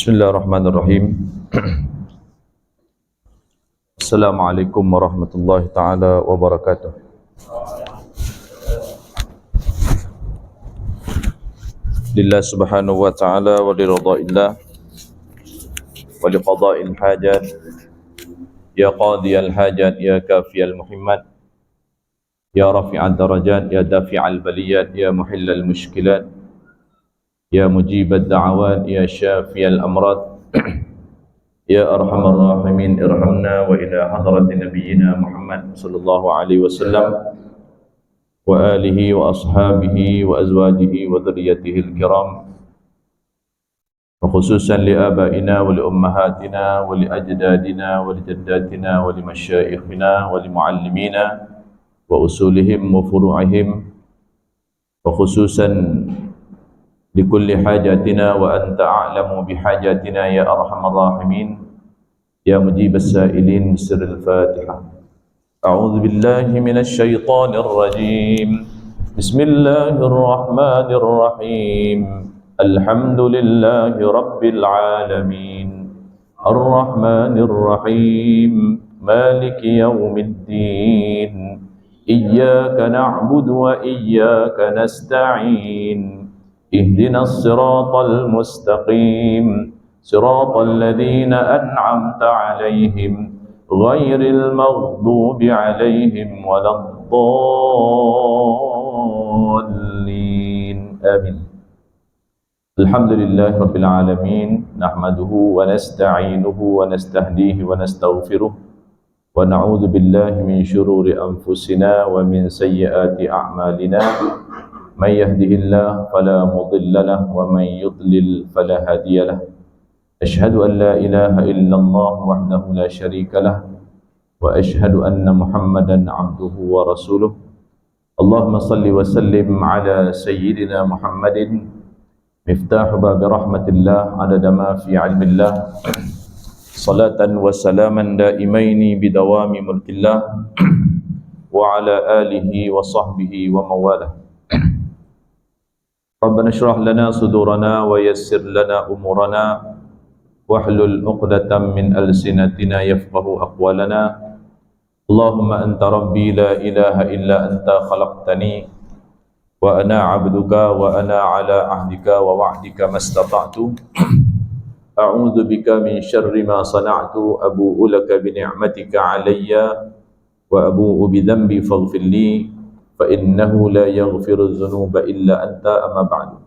Bismillahirrahmanirrahim. Assalamualaikum warahmatullahi taala wabarakatuh. Lillah subhanahu wa ta'ala wa liridha'illah wa liqada'il hajat. Ya qadiyal hajat, ya kafiyal muhimmat, ya rafi'ad darajat, ya dafi'al baliyat, ya muhillal mushkilat, ya mujibad da'awat, ya syafiyal amrad. Ya arhamar rahimin, irhamna wa ila hadrati nabiyyina Muhammad sallallahu alaihi wasallam wa alihi wa ashabihi wa azwajihi wa dhurriyyatihi al-kiram, wa khususan li abaina wa li ummahatina wa li ajdadina wa li jaddatina wa li masyayikhina wa li muallimina wa usulihim wa furu'ihim, wa khususan likulli hajatina wa anta a'lamu bihajatina ya arhamar rahimin ya mujibas sa'ilin. Sirrul Fatihah. A'udzu billahi minasy syaithanir rajim. Bismillahirrahmanirrahim. Alhamdulillahi rabbil alamin. Arrahmanir rahim. Maliki yaumiddin. Iyyaka na'budu wa iyyaka nasta'in. اهدنا الصراط المستقيم صراط الذين أنعمت عليهم غير المغضوب عليهم ولا الضالين آمين. الحمد لله رب العالمين، نحمده ونستعينه ونستهديه ونستغفره ونعوذ بالله من شرور أنفسنا ومن سيئات أعمالنا. من يهده الله فلا مضل له ومن يضلل فلا هادي له. أشهد أن لا إله إلا الله وحده لا شريك له وأشهد أن محمدا عبده ورسوله. اللهم صل وسلم على سيدنا محمد مفتاح باب رحمة الله عدد ما في علم الله، صلاة وسلاما دائمين بدوام ملك الله وعلى آله وصحبه ومواله. ربنا اشرح لنا صدورنا ويسر لنا أمورنا واحلل عقدة من ألسنتنا يفقه أقوالنا. اللهم أنت ربي لا إله إلا أنت خلقتني وأنا عبدك وأنا على عهدك ووعدك ما استطعت. أعوذ بك من شر ما صنعت، أبوء لك بنعمتك علي وأبوء بذنبي فاغفر لي فإنه لا يغفر الذنوب إلا أنت. أما بعد.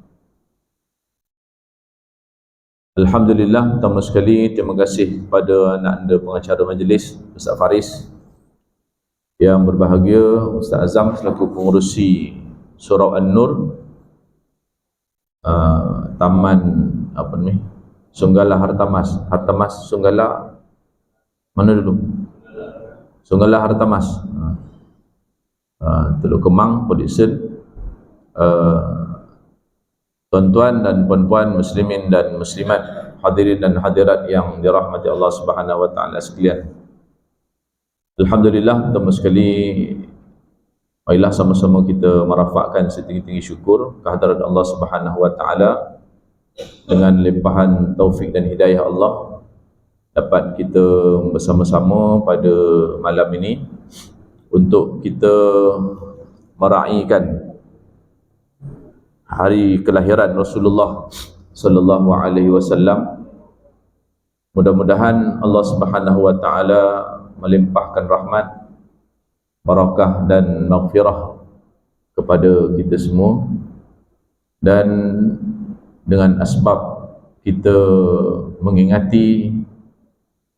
Alhamdulillah, pertama sekali terima kasih kepada anak anda pengacara majlis Ustaz Faris, yang berbahagia Ustaz Azam selaku pengurusi Surau An-Nur, Taman Sunggala Hartamas Sunggala mana dulu? Sunggala Hartamas, Teluk Kemang, Port Dickson. Tuan-tuan dan puan-puan muslimin dan muslimat, hadirin dan hadirat yang dirahmati Allah Subhanahu wa taala sekalian. Alhamdulillah, pertama sekali marilah sama-sama kita merafakkan setinggi-tinggi syukur kehadirat Allah Subhanahu wa taala. Dengan limpahan taufik dan hidayah Allah, dapat kita bersama-sama pada malam ini untuk kita meraihkan hari kelahiran Rasulullah sallallahu alaihi wasallam. Mudah-mudahan Allah Subhanahu wa taala melimpahkan rahmat, barakah dan maghfirah kepada kita semua, dan dengan asbab kita mengingati,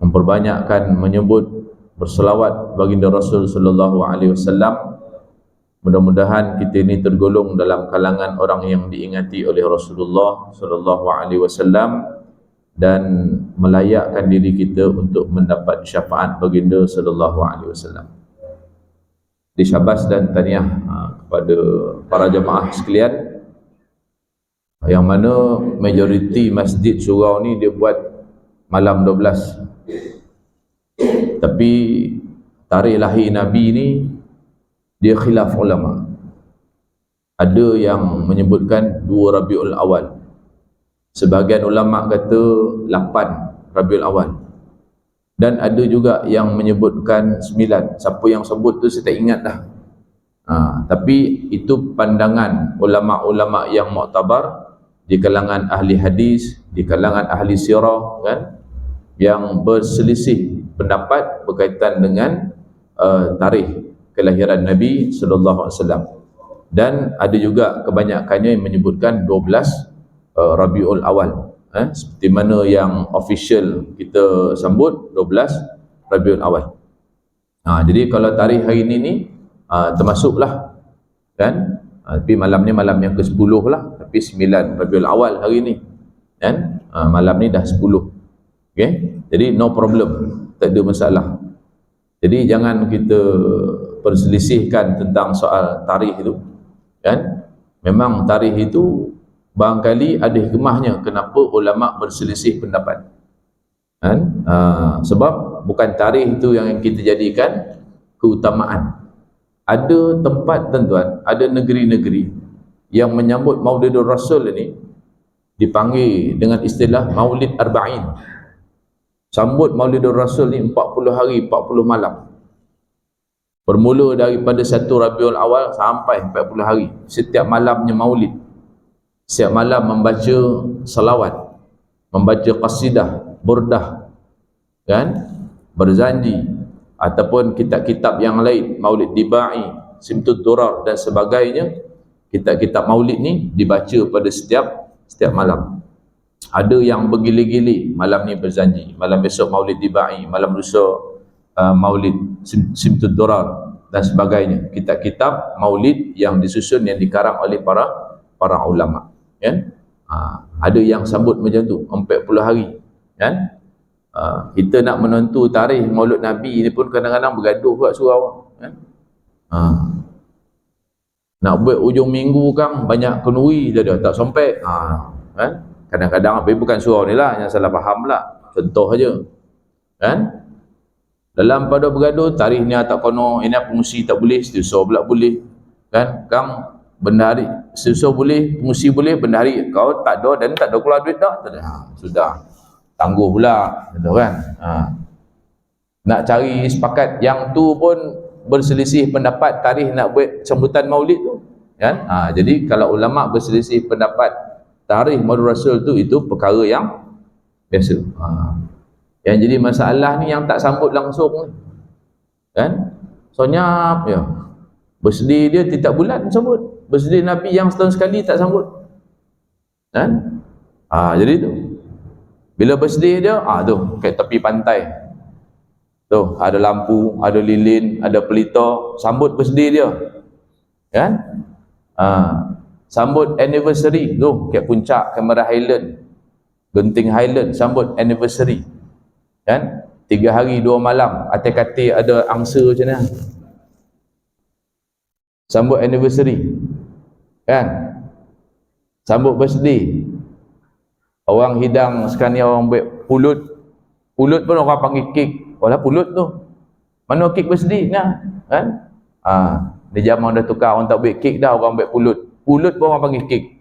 memperbanyakkan menyebut berselawat baginda Rasul sallallahu alaihi wasallam, mudah-mudahan kita ini tergolong dalam kalangan orang yang diingati oleh Rasulullah sallallahu alaihi wasallam dan melayakkan diri kita untuk mendapat syafaat baginda sallallahu alaihi wasallam. Disyabas dan tahniah kepada para jemaah sekalian, yang mana majoriti masjid surau ni dia buat malam 12. Tapi tarikh lahir Nabi ni dia khilaf ulama. Ada yang menyebutkan 2 Rabiul Awal, Sebahagian ulama kata 8 Rabiul Awal, dan ada juga yang menyebutkan 9. Siapa yang sebut tu saya tak ingat dah. Tapi itu pandangan ulama-ulama yang muktabar di kalangan ahli hadis, di kalangan ahli sirah, kan, yang berselisih pendapat berkaitan dengan tarikh kelahiran Nabi sallallahu alaihi wasallam. Dan ada juga kebanyakannya yang menyebutkan 12 Rabiul Awal, seperti mana yang official kita sambut 12 Rabiul Awal. Jadi kalau tarikh hari ini termasuklah, kan, tapi malam ni malam yang ke-10 lah, tapi 9 Rabiul Awal hari ni, kan, malam ni dah 10. Okay? Jadi no problem, tak ada masalah. Jadi jangan kita perselisihkan tentang soal tarikh itu, kan. Memang tarikh itu barangkali ada hikmahnya kenapa ulama berselisih pendapat, kan? Sebab bukan tarikh itu yang kita jadikan keutamaan. Ada tempat, tuan-tuan, ada negeri-negeri yang menyambut Maulidur Rasul ini dipanggil dengan istilah Maulid Arba'in. Sambut Maulidur Rasul ni 40 hari 40 malam, bermula daripada 1 Rabiul Awal sampai 40 hari. Setiap malamnya maulid, setiap malam membaca salawat, membaca qasidah, burdah, kan, berzanji, ataupun kitab-kitab yang lain, Maulid Dibai, Simtud Durar dan sebagainya. Kitab-kitab maulid ni dibaca pada setiap malam. Ada yang bergili-gili, malam ni berzanji, malam besok Maulid Dibai, malam lusa Maulid Simtud Durar dan sebagainya. Kitab-kitab maulid yang disusun, yang dikarang oleh para ulama, kan. Ada yang sambut macam tu 40 hari, kan. Kita nak menentu tarikh Maulid Nabi ni pun kadang-kadang bergaduh kat surau, kan. Nak buat ujung minggu kan banyak kenuri dia tak sompek, kan. Kadang-kadang apa, bukan surau ni lah yang salah faham lah, contoh aja, kan. Dalam pada bergaduh, tarikh ni tak kono, ini pengusi tak boleh, setiausaha pula boleh, kan. Kang bendahari setiausaha boleh, pengusi boleh, bendahari kau tak ada dan tak ada keluar duit dah, tak ada. Sudah tangguh pula, betul kan. Nak cari sepakat, yang tu pun berselisih pendapat tarikh nak buat sambutan maulid tu, kan. Jadi kalau ulama berselisih pendapat tarikh Maulid Rasul tu, itu perkara yang biasa. Yang jadi masalah ni yang tak sambut langsung ni, kan. Sonyap ya, birthday dia tiap bulan sambut, birthday Nabi yang setahun sekali tak sambut, kan. Jadi tu bila birthday dia, tu kat tepi pantai tu ada lampu, ada lilin, ada pelita, sambut birthday dia, kan. Sambut anniversary tu kat puncak Kamera Highland, Genting Highland, sambut anniversary, kan. 3 hari 2 malam, atas katil ada angsa macam mana, sambut anniversary, kan. Sambut birthday, orang hidang sekarang ni orang buat pulut pun orang panggil kek. Walah pulut tu, mana kek birthday nah, kan. Di zaman dah tukar, orang tak buat kek dah, orang buat pulut pun orang panggil kek.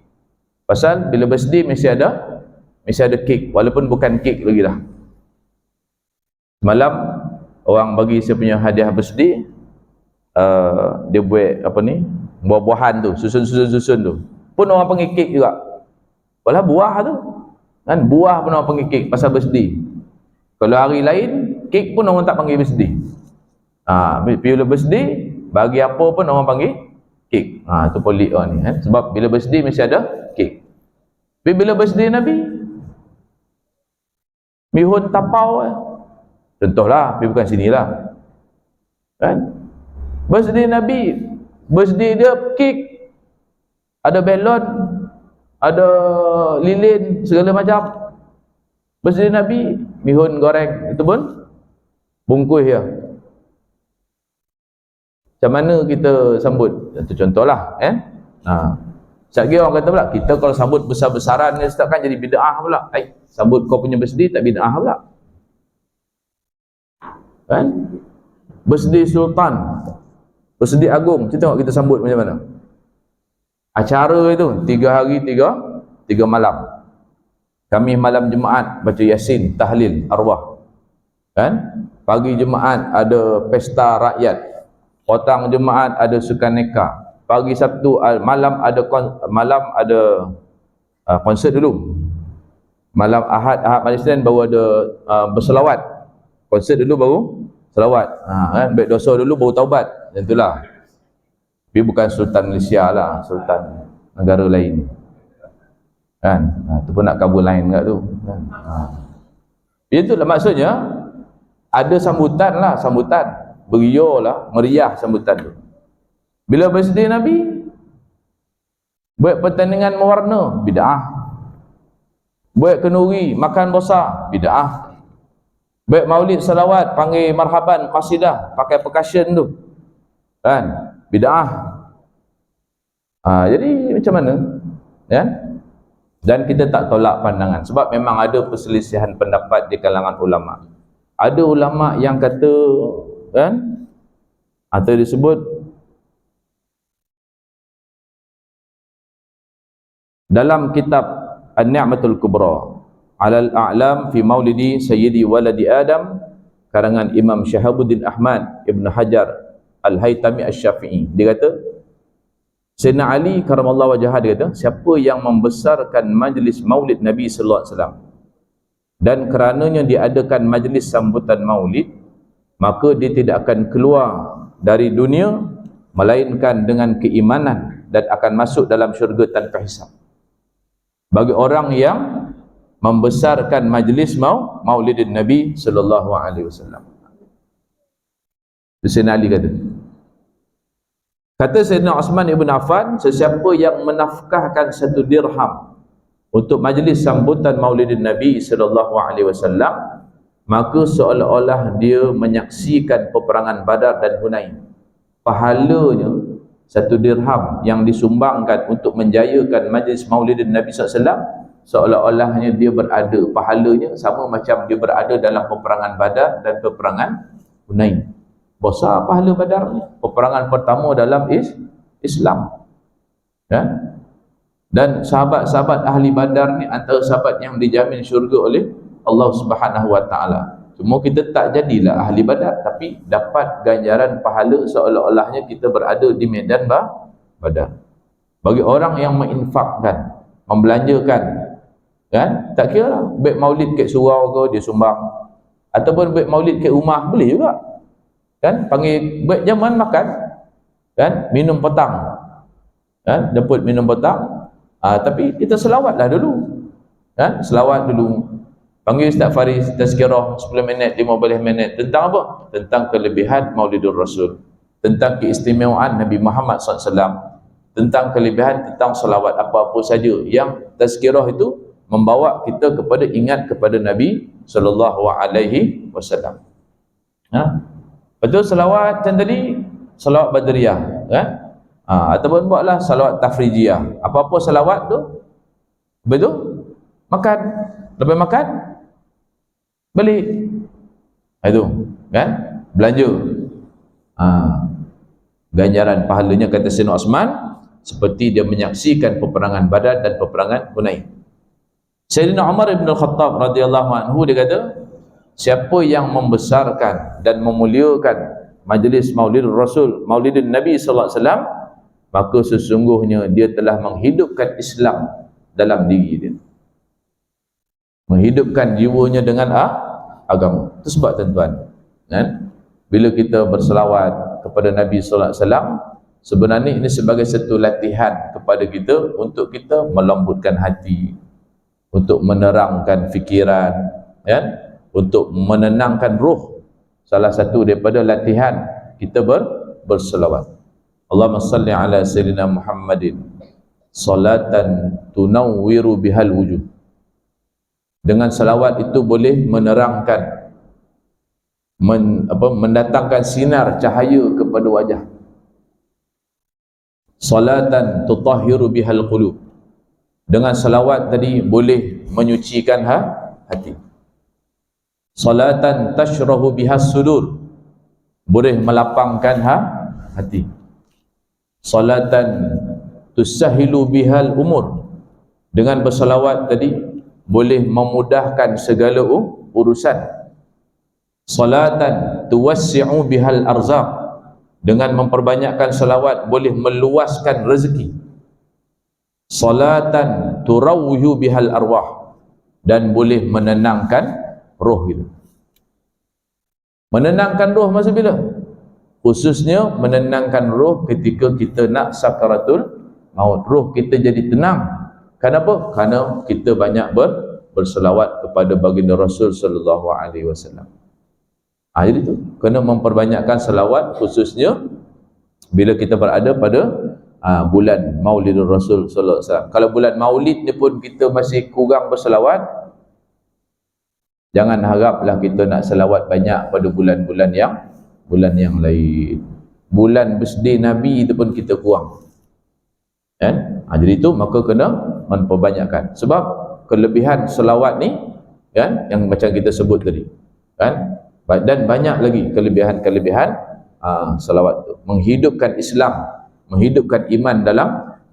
Pasal bila birthday mesti ada kek, walaupun bukan kek lagi dah. Semalam orang bagi saya punya hadiah birthday, dia buat apa ni, buah-buahan tu, susun tu pun orang panggil kek juga. Walah buah tu, kan, buah pun orang panggil kek pasal birthday. Kalau hari lain, kek pun orang tak panggil birthday. Bila birthday, bagi apa pun orang panggil kek. Itu pelik orang ni, kan. Sebab bila birthday mesti ada kek. Tapi bila birthday Nabi, mihun tapau, contohlah, tapi bukan sinilah, kan. Birthday Nabi, birthday dia kek, ada belon, ada lilin, segala macam. Birthday Nabi, mihun goreng, itu pun bungkus ya. Macam mana kita sambut? Itu contohlah, kan. Sekali orang kata pula, kita kalau sambut besar-besaran ni Ustaz, kan jadi bid'ah pula. Sambut kau punya birthday tak bid'ah pula, kan. Birthday Sultan, birthday Agung, kita tengok kita sambut macam mana. Acara itu 3 hari 3 malam, Khamis malam Jumaat baca Yasin, tahlil arwah. Kan? Pagi Jumaat ada pesta rakyat. Petang Jumaat ada sukan neka. Pagi Sabtu malam ada konsert dulu. Malam Ahad malam Isnin baru ada berselawat. Konsert dulu baru selawat. Kan? Baik dosa dulu baru taubat. Macam itulah. Tapi bukan Sultan Malaysia lah, Sultan negara lain. Kan? Itu pun nak kabul lain kat tu. Kan? Itulah maksudnya, ada sambutan lah, sambutan. Beriah lah, meriah sambutan tu. Bila birthday Nabi, buat pertandingan mewarna, bid'ah. Buat kenduri, makan bosak, bid'ah. Buat maulid salawat, panggil marhaban, qasidah, pakai percussion tu. Kan? Bid'ah. Jadi macam mana? Ya? Dan kita tak tolak pandangan, sebab memang ada perselisihan pendapat di kalangan ulama. Ada ulama yang kata, kan, atau disebut dalam kitab An-Ni'matul Kubra Alal A'lam fi Maulidi Sayyidi Waladi Adam, karangan Imam Syahabuddin Ahmad Ibn Hajar Al-Haytami Asy-Syafi'i, dia kata Sayyidina Ali karamallahu wajhah, dia kata, siapa yang membesarkan majlis maulid Nabi sallallahu alaihi wasallam dan kerananya diadakan majlis sambutan maulid, maka dia tidak akan keluar dari dunia melainkan dengan keimanan dan akan masuk dalam syurga tanpa hisab. Bagi orang yang membesarkan majlis maulidin Nabi sallallahu alaihi wasallam. Sayyidina Ali kata Sayyidina Osman Ibn Affan, sesiapa yang menafkahkan 1 dirham untuk majlis sambutan maulidin Nabi sallallahu alaihi wasallam, maka seolah-olah dia menyaksikan peperangan Badar dan Hunain. Pahalanya 1 dirham yang disumbangkan untuk menjayakan majlis maulidin Nabi sallallahu alaihi wasallam, seolah-olahnya dia berada, pahalanya sama macam dia berada dalam peperangan Badar dan peperangan Hunain. Besar pahala Badar ni, peperangan pertama dalam Islam. Ya? Dan sahabat-sahabat ahli Badar ni antara sahabat yang dijamin syurga oleh Allah Subhanahu wa taala. Cuma kita tak jadilah ahli Badar, tapi dapat ganjaran pahala seolah-olahnya kita berada di medan Badar. Bagi orang yang menginfakkan, membelanjakan, kan, tak kira lah, baik maulid kat surau ke dia sumbang, ataupun baik maulid kat rumah boleh juga. Kan, panggil baik jamuan makan, kan, minum petang, kan, jemput minum petang, tapi kita selawatlah dulu, kan, selawat dulu, panggil Ustaz Faris tazkirah 10 minit, 15 minit, tentang apa? Tentang kelebihan Maulidur Rasul, tentang keistimewaan Nabi Muhammad SAW, tentang kelebihan, tentang selawat apa-apa saja yang tazkirah itu membawa kita kepada ingat kepada Nabi sallallahu alaihi wasallam. Betul, selawat macam tadi, selawat badriyah, kan? Ataupun buatlah selawat tafrijiyah. Apa-apa selawat tu, betul? Makan, lepas makan balik. Itu, kan? Belanja. Ganjaran pahalanya kata Sayyidina Osman seperti dia menyaksikan peperangan Badar dan peperangan Hunain. Sayyidina Umar bin Al-Khattab radhiyallahu anhu, dia kata, siapa yang membesarkan dan memuliakan majlis Maulid Rasul, Maulidin Nabi sallallahu alaihi wasallam, maka sesungguhnya dia telah menghidupkan Islam dalam diri dia, menghidupkan jiwanya dengan agama. Itu sebab tuan-tuan, kan, bila kita berselawat kepada Nabi sallallahu alaihi wasallam, sebenarnya ini sebagai satu latihan kepada kita untuk kita melembutkan hati, untuk menerangkan fikiran, kan, untuk menenangkan ruh. Salah satu daripada latihan kita berselawat. Allahumma salli ala sayyidina Muhammadin salatan tunawwiru bihal wujuh. Dengan salawat itu boleh menerangkan, mendatangkan sinar cahaya kepada wajah. Salatan tutahhiru bihal qulub. Dengan salawat tadi boleh menyucikan hati. Salatan tashrahu bihas sudur, boleh melapangkan hati. Salatan tusahilu bihal umur. Dengan bersalawat tadi boleh memudahkan segala urusan. Salatan tuwassi'u bihal arzaq, dengan memperbanyakkan selawat boleh meluaskan rezeki. Salatan turawwihu bihal arwah, dan boleh menenangkan roh kita. Menenangkan roh masa bila? Khususnya menenangkan roh ketika kita nak sakaratul maut. Roh kita jadi tenang. Kenapa? Kerana kita banyak berselawat kepada baginda Rasul sallallahu alaihi wasallam. Jadi tu kena memperbanyakkan selawat, khususnya bila kita berada pada bulan Maulidur Rasul sallallahu alaihi wasallam. Kalau bulan Maulid ni pun kita masih kurang berselawat, jangan haraplah kita nak selawat banyak pada bulan-bulan yang lain. Bulan birthday Nabi itu pun kita kurang. Kan? Jadi itu maka kena memperbanyakkan. Sebab kelebihan selawat ni kan, yang macam kita sebut tadi. Kan? Dan banyak lagi kelebihan-kelebihan selawat itu. Menghidupkan Islam, menghidupkan iman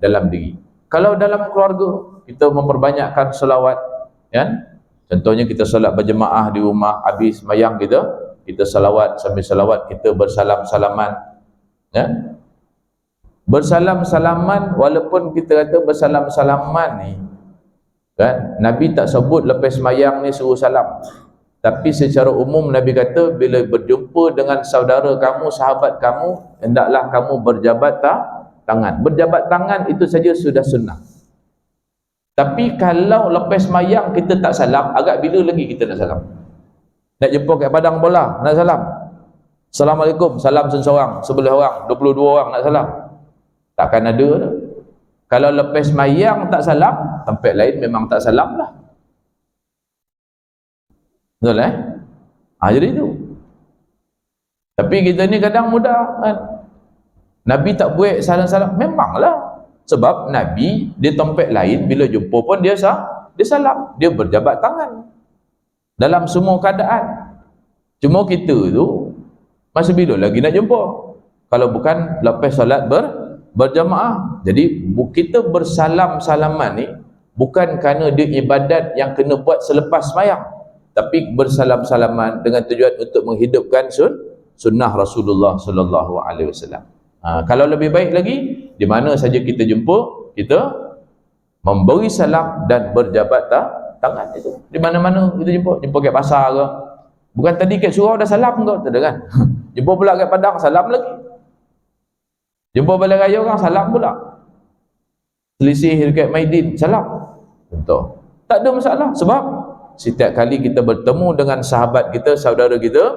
dalam diri. Kalau dalam keluarga kita memperbanyakkan selawat, kan? Contohnya kita solat berjemaah di rumah, habis sembahyang kita salawat, sambil salawat kita bersalam-salaman, ya? Bersalam-salaman, walaupun kita kata bersalam-salaman ni kan, Nabi tak sebut lepas sembahyang ni suruh salam. Tapi secara umum Nabi kata bila berjumpa dengan saudara kamu, sahabat kamu, hendaklah kamu berjabat tangan. Berjabat tangan itu saja sudah sunnah. Tapi kalau lepas sembahyang kita tak salam, agak bila lagi kita nak salam? Nak jumpa kat padang bola, nak salam. Assalamualaikum, salam seorang, sebelah orang, 22 orang nak salam. Takkan ada dah. Kalau lepas sembahyang tak salam, tempat lain memang tak salam lah. Betul jadi itu. Tapi kita ni kadang mudah kan. Nabi tak buat salam-salam, memanglah. Sebab Nabi di tempat lain bila jumpa pun dia salam, dia berjabat tangan dalam semua keadaan. Cuma kita tu masa bila lagi nak jumpa kalau bukan lepas solat berjamaah. Jadi kita bersalam-salaman ni bukan kerana dia ibadat yang kena buat selepas sembahyang, tapi bersalam-salaman dengan tujuan untuk menghidupkan sunnah Rasulullah sallallahu alaihi wasallam. Kalau lebih baik lagi, di mana saja kita jumpa, kita memberi salam dan berjabat tangan itu. Di mana-mana kita jumpa kat pasar ke. Bukan tadi kat surau dah salam ke, tak ada kan? Jumpa pula kat padang, salam lagi. Jumpa balai raya orang, salam pula. Selisih dekat Maidin, salam. Contoh. Tak ada masalah. Sebab setiap kali kita bertemu dengan sahabat kita, saudara kita,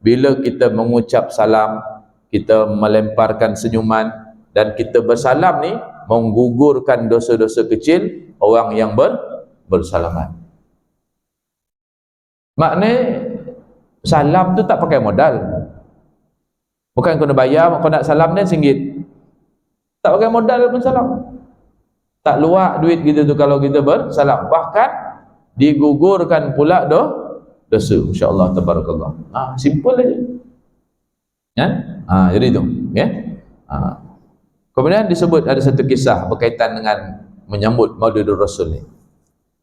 bila kita mengucap salam, kita melemparkan senyuman dan kita bersalam ni menggugurkan dosa-dosa kecil orang yang bersalaman. Maknanya salam tu tak pakai modal. Bukan kena bayar, kau nak salam dan RM1. Tak pakai modal pun salam. Tak luak duit kita tu kalau kita bersalam. Bahkan digugurkan pula dosa. Insya-Allah, tabarakallah. Simple aja. Ya? Jadi itu, ya. Kemudian disebut ada satu kisah berkaitan dengan menyambut Maulidur Rasul ni.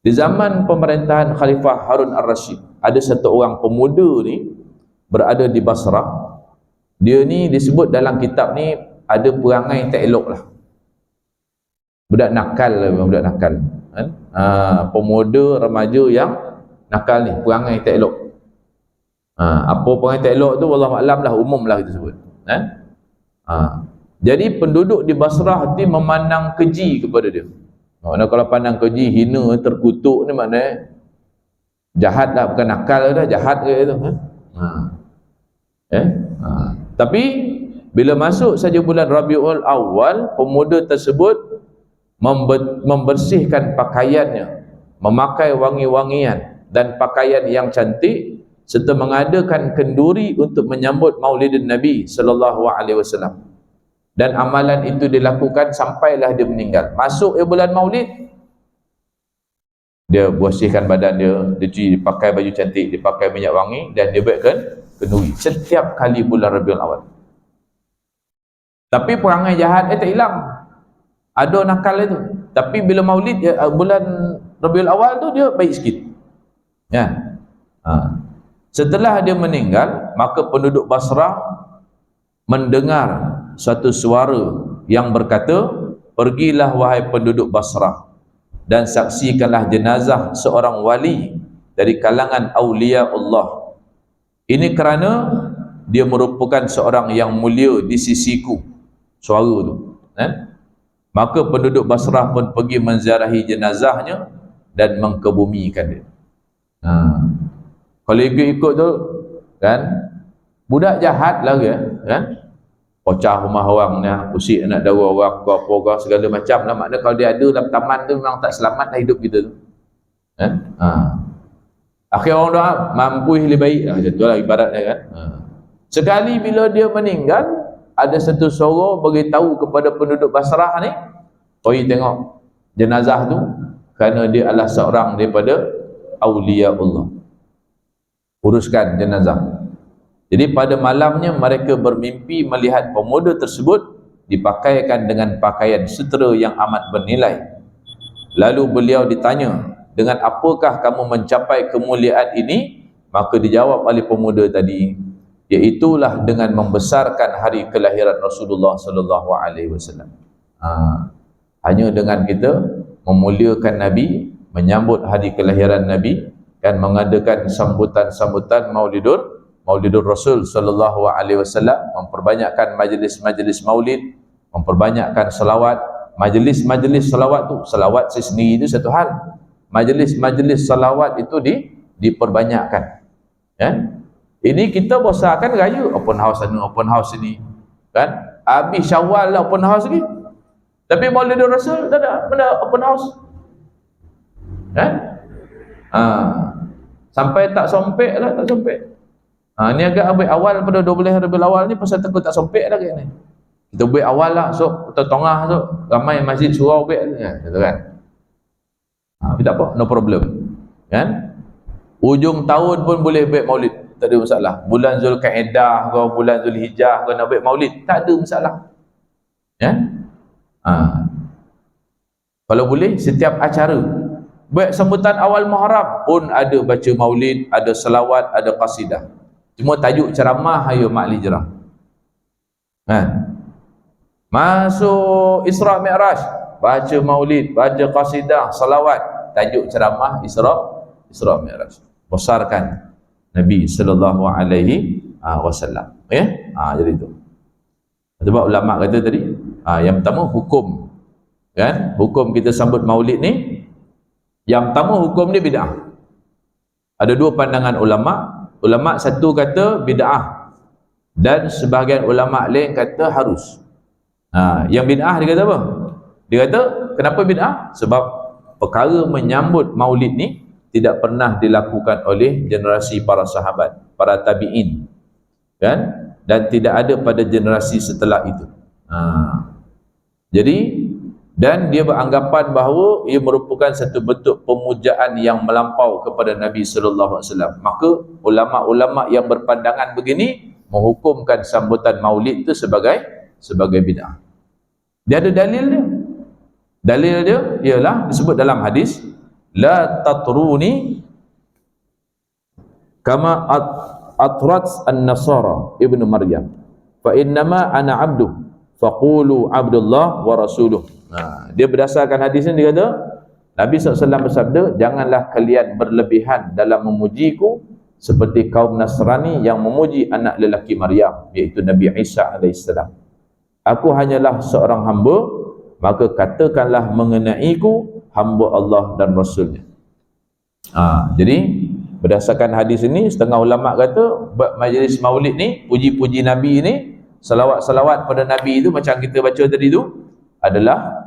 Di zaman pemerintahan Khalifah Harun Ar-Rasyid, ada satu orang pemuda ni berada di Basrah. Dia ni disebut dalam kitab ni ada perangai tak elok lah. Budak nakal lah, budak nakal. Kan? Pemuda remaja yang nakal ni, perangai tak elok. Apa perangai tak elok tu wallahualam lah, umum lah kita sebut. Jadi penduduk di Basrah ni memandang keji kepada dia. Kalau pandang keji, hina, terkutuk ni maknanya jahat lah, bukan nakal dah, jahat ke itu. Tapi bila masuk saja bulan Rabiul Awal, pemuda tersebut membersihkan pakaiannya, memakai wangi-wangian dan pakaian yang cantik, serta mengadakan kenduri untuk menyambut Maulidin Nabi sallallahu alaihi wasallam. Dan amalan itu dilakukan sampailah dia meninggal. Masuk bulan Maulid, dia bersihkan badan dia, dia pakai baju cantik, dia pakai minyak wangi dan dia buatkan kenduri setiap kali bulan Rabiul Awal. Tapi perangai jahat tak hilang. Ada nakal itu. Tapi bila Maulid bulan Rabiul Awal tu dia baik sikit. Ya. Setelah dia meninggal, maka penduduk Basrah mendengar suatu suara yang berkata, pergilah wahai penduduk Basrah dan saksikanlah jenazah seorang wali dari kalangan awliya Allah. Ini kerana dia merupakan seorang yang mulia di sisiku. Suara tu. Maka penduduk Basrah pun pergi menziarahi jenazahnya dan mengkebumikan dia. Kalau ikut-ikut tu kan, budak jahat lah kan, pecah rumah orang ni, usik anak dara orang, apa segala macam lah. Maknanya kalau dia ada dalam taman tu memang tak selamat lah hidup kita tu kan. Akhir orang doa mampu lebih baik lah, macam tu lah ibaratnya kan. Sekali bila dia meninggal, ada satu suara beritahu kepada penduduk Basrah ni, oi tengok jenazah tu, kerana dia adalah seorang daripada awliya Allah, uruskan jenazah. Jadi pada malamnya mereka bermimpi melihat pemuda tersebut dipakaikan dengan pakaian sutera yang amat bernilai. Lalu beliau ditanya, dengan apakah kamu mencapai kemuliaan ini? Maka dijawab oleh pemuda tadi, iaitulah dengan membesarkan hari kelahiran Rasulullah sallallahu alaihi wasallam. Hanya dengan kita memuliakan Nabi, menyambut hari kelahiran Nabi, kan, mengadakan sambutan-sambutan Maulidur Rasul sallallahu alaihi wasallam, memperbanyakkan majlis-majlis maulid, memperbanyakkan selawat. Majlis-majlis selawat tu, selawat sendiri itu satu hal. Majlis-majlis selawat itu diperbanyakkan. Ya? Ini kita bosakan raya open house sana, open house sini. Kan? Habis Syawal lah open house lagi. Tapi Maulidur Rasul tak ada benda open house. Kan? Sampai tak sompek lah, tak sompek. Ni agak ambil awal pada 12 Rabiul Awal ni pasal takut tak sompek lah kat ni. Kita buat awal lah, so kita tengah so ramai masjid surau buat gitu kan. Tapi tak apa, no problem. Kan? Ujung tahun pun boleh buat maulid, tak ada masalah. Bulan Zulkaidah ke bulan Zulhijjah ke nak buat maulid, tak ada masalah. Ya? Kalau boleh setiap acara buat sambutan awal Muharram pun ada baca maulid, ada selawat, ada qasidah. Cuma tajuk ceramah ayo mak hijrah. Masuk Isra Mi'raj, baca maulid, baca qasidah, selawat. Tajuk ceramah Isra Mi'raj. Besarkan Nabi sallallahu alaihi wasallam. Ya? Jadi itu. Sebab ulama kata tadi, yang pertama hukum. Kan? Hukum kita sambut maulid ni, yang pertama hukum ni bid'ah. Ada dua pandangan ulama. Ulama satu kata bid'ah dan sebahagian ulama lain kata harus. Yang bid'ah dia kata apa? Dia kata kenapa bid'ah? Sebab perkara menyambut maulid ni tidak pernah dilakukan oleh generasi para sahabat, para tabi'in, kan? Dan tidak ada pada generasi setelah itu. Jadi, dan dia beranggapan bahawa ia merupakan satu bentuk pemujaan yang melampau kepada Nabi sallallahu alaihi wasallam. Maka ulama-ulama yang berpandangan begini menghukumkan sambutan maulid itu sebagai bid'ah. Dia ada dalil dia. Dalil dia ialah disebut dalam hadis, la tatruni kama atrat an-nasara ibnu Maryam fa innama ana abdu faqulu abdullah wa rasuluh. Dia berdasarkan hadis ini, dia kata Nabi SAW bersabda, janganlah kalian berlebihan dalam memujiku seperti kaum Nasrani yang memuji anak lelaki Maryam, iaitu Nabi Isa AS. Aku hanyalah seorang hamba, maka katakanlah mengenaiku hamba Allah dan Rasulnya. Jadi berdasarkan hadis ini, setengah ulama kata majlis maulid ni, puji-puji Nabi ni, salawat-salawat pada Nabi itu macam kita baca tadi tu adalah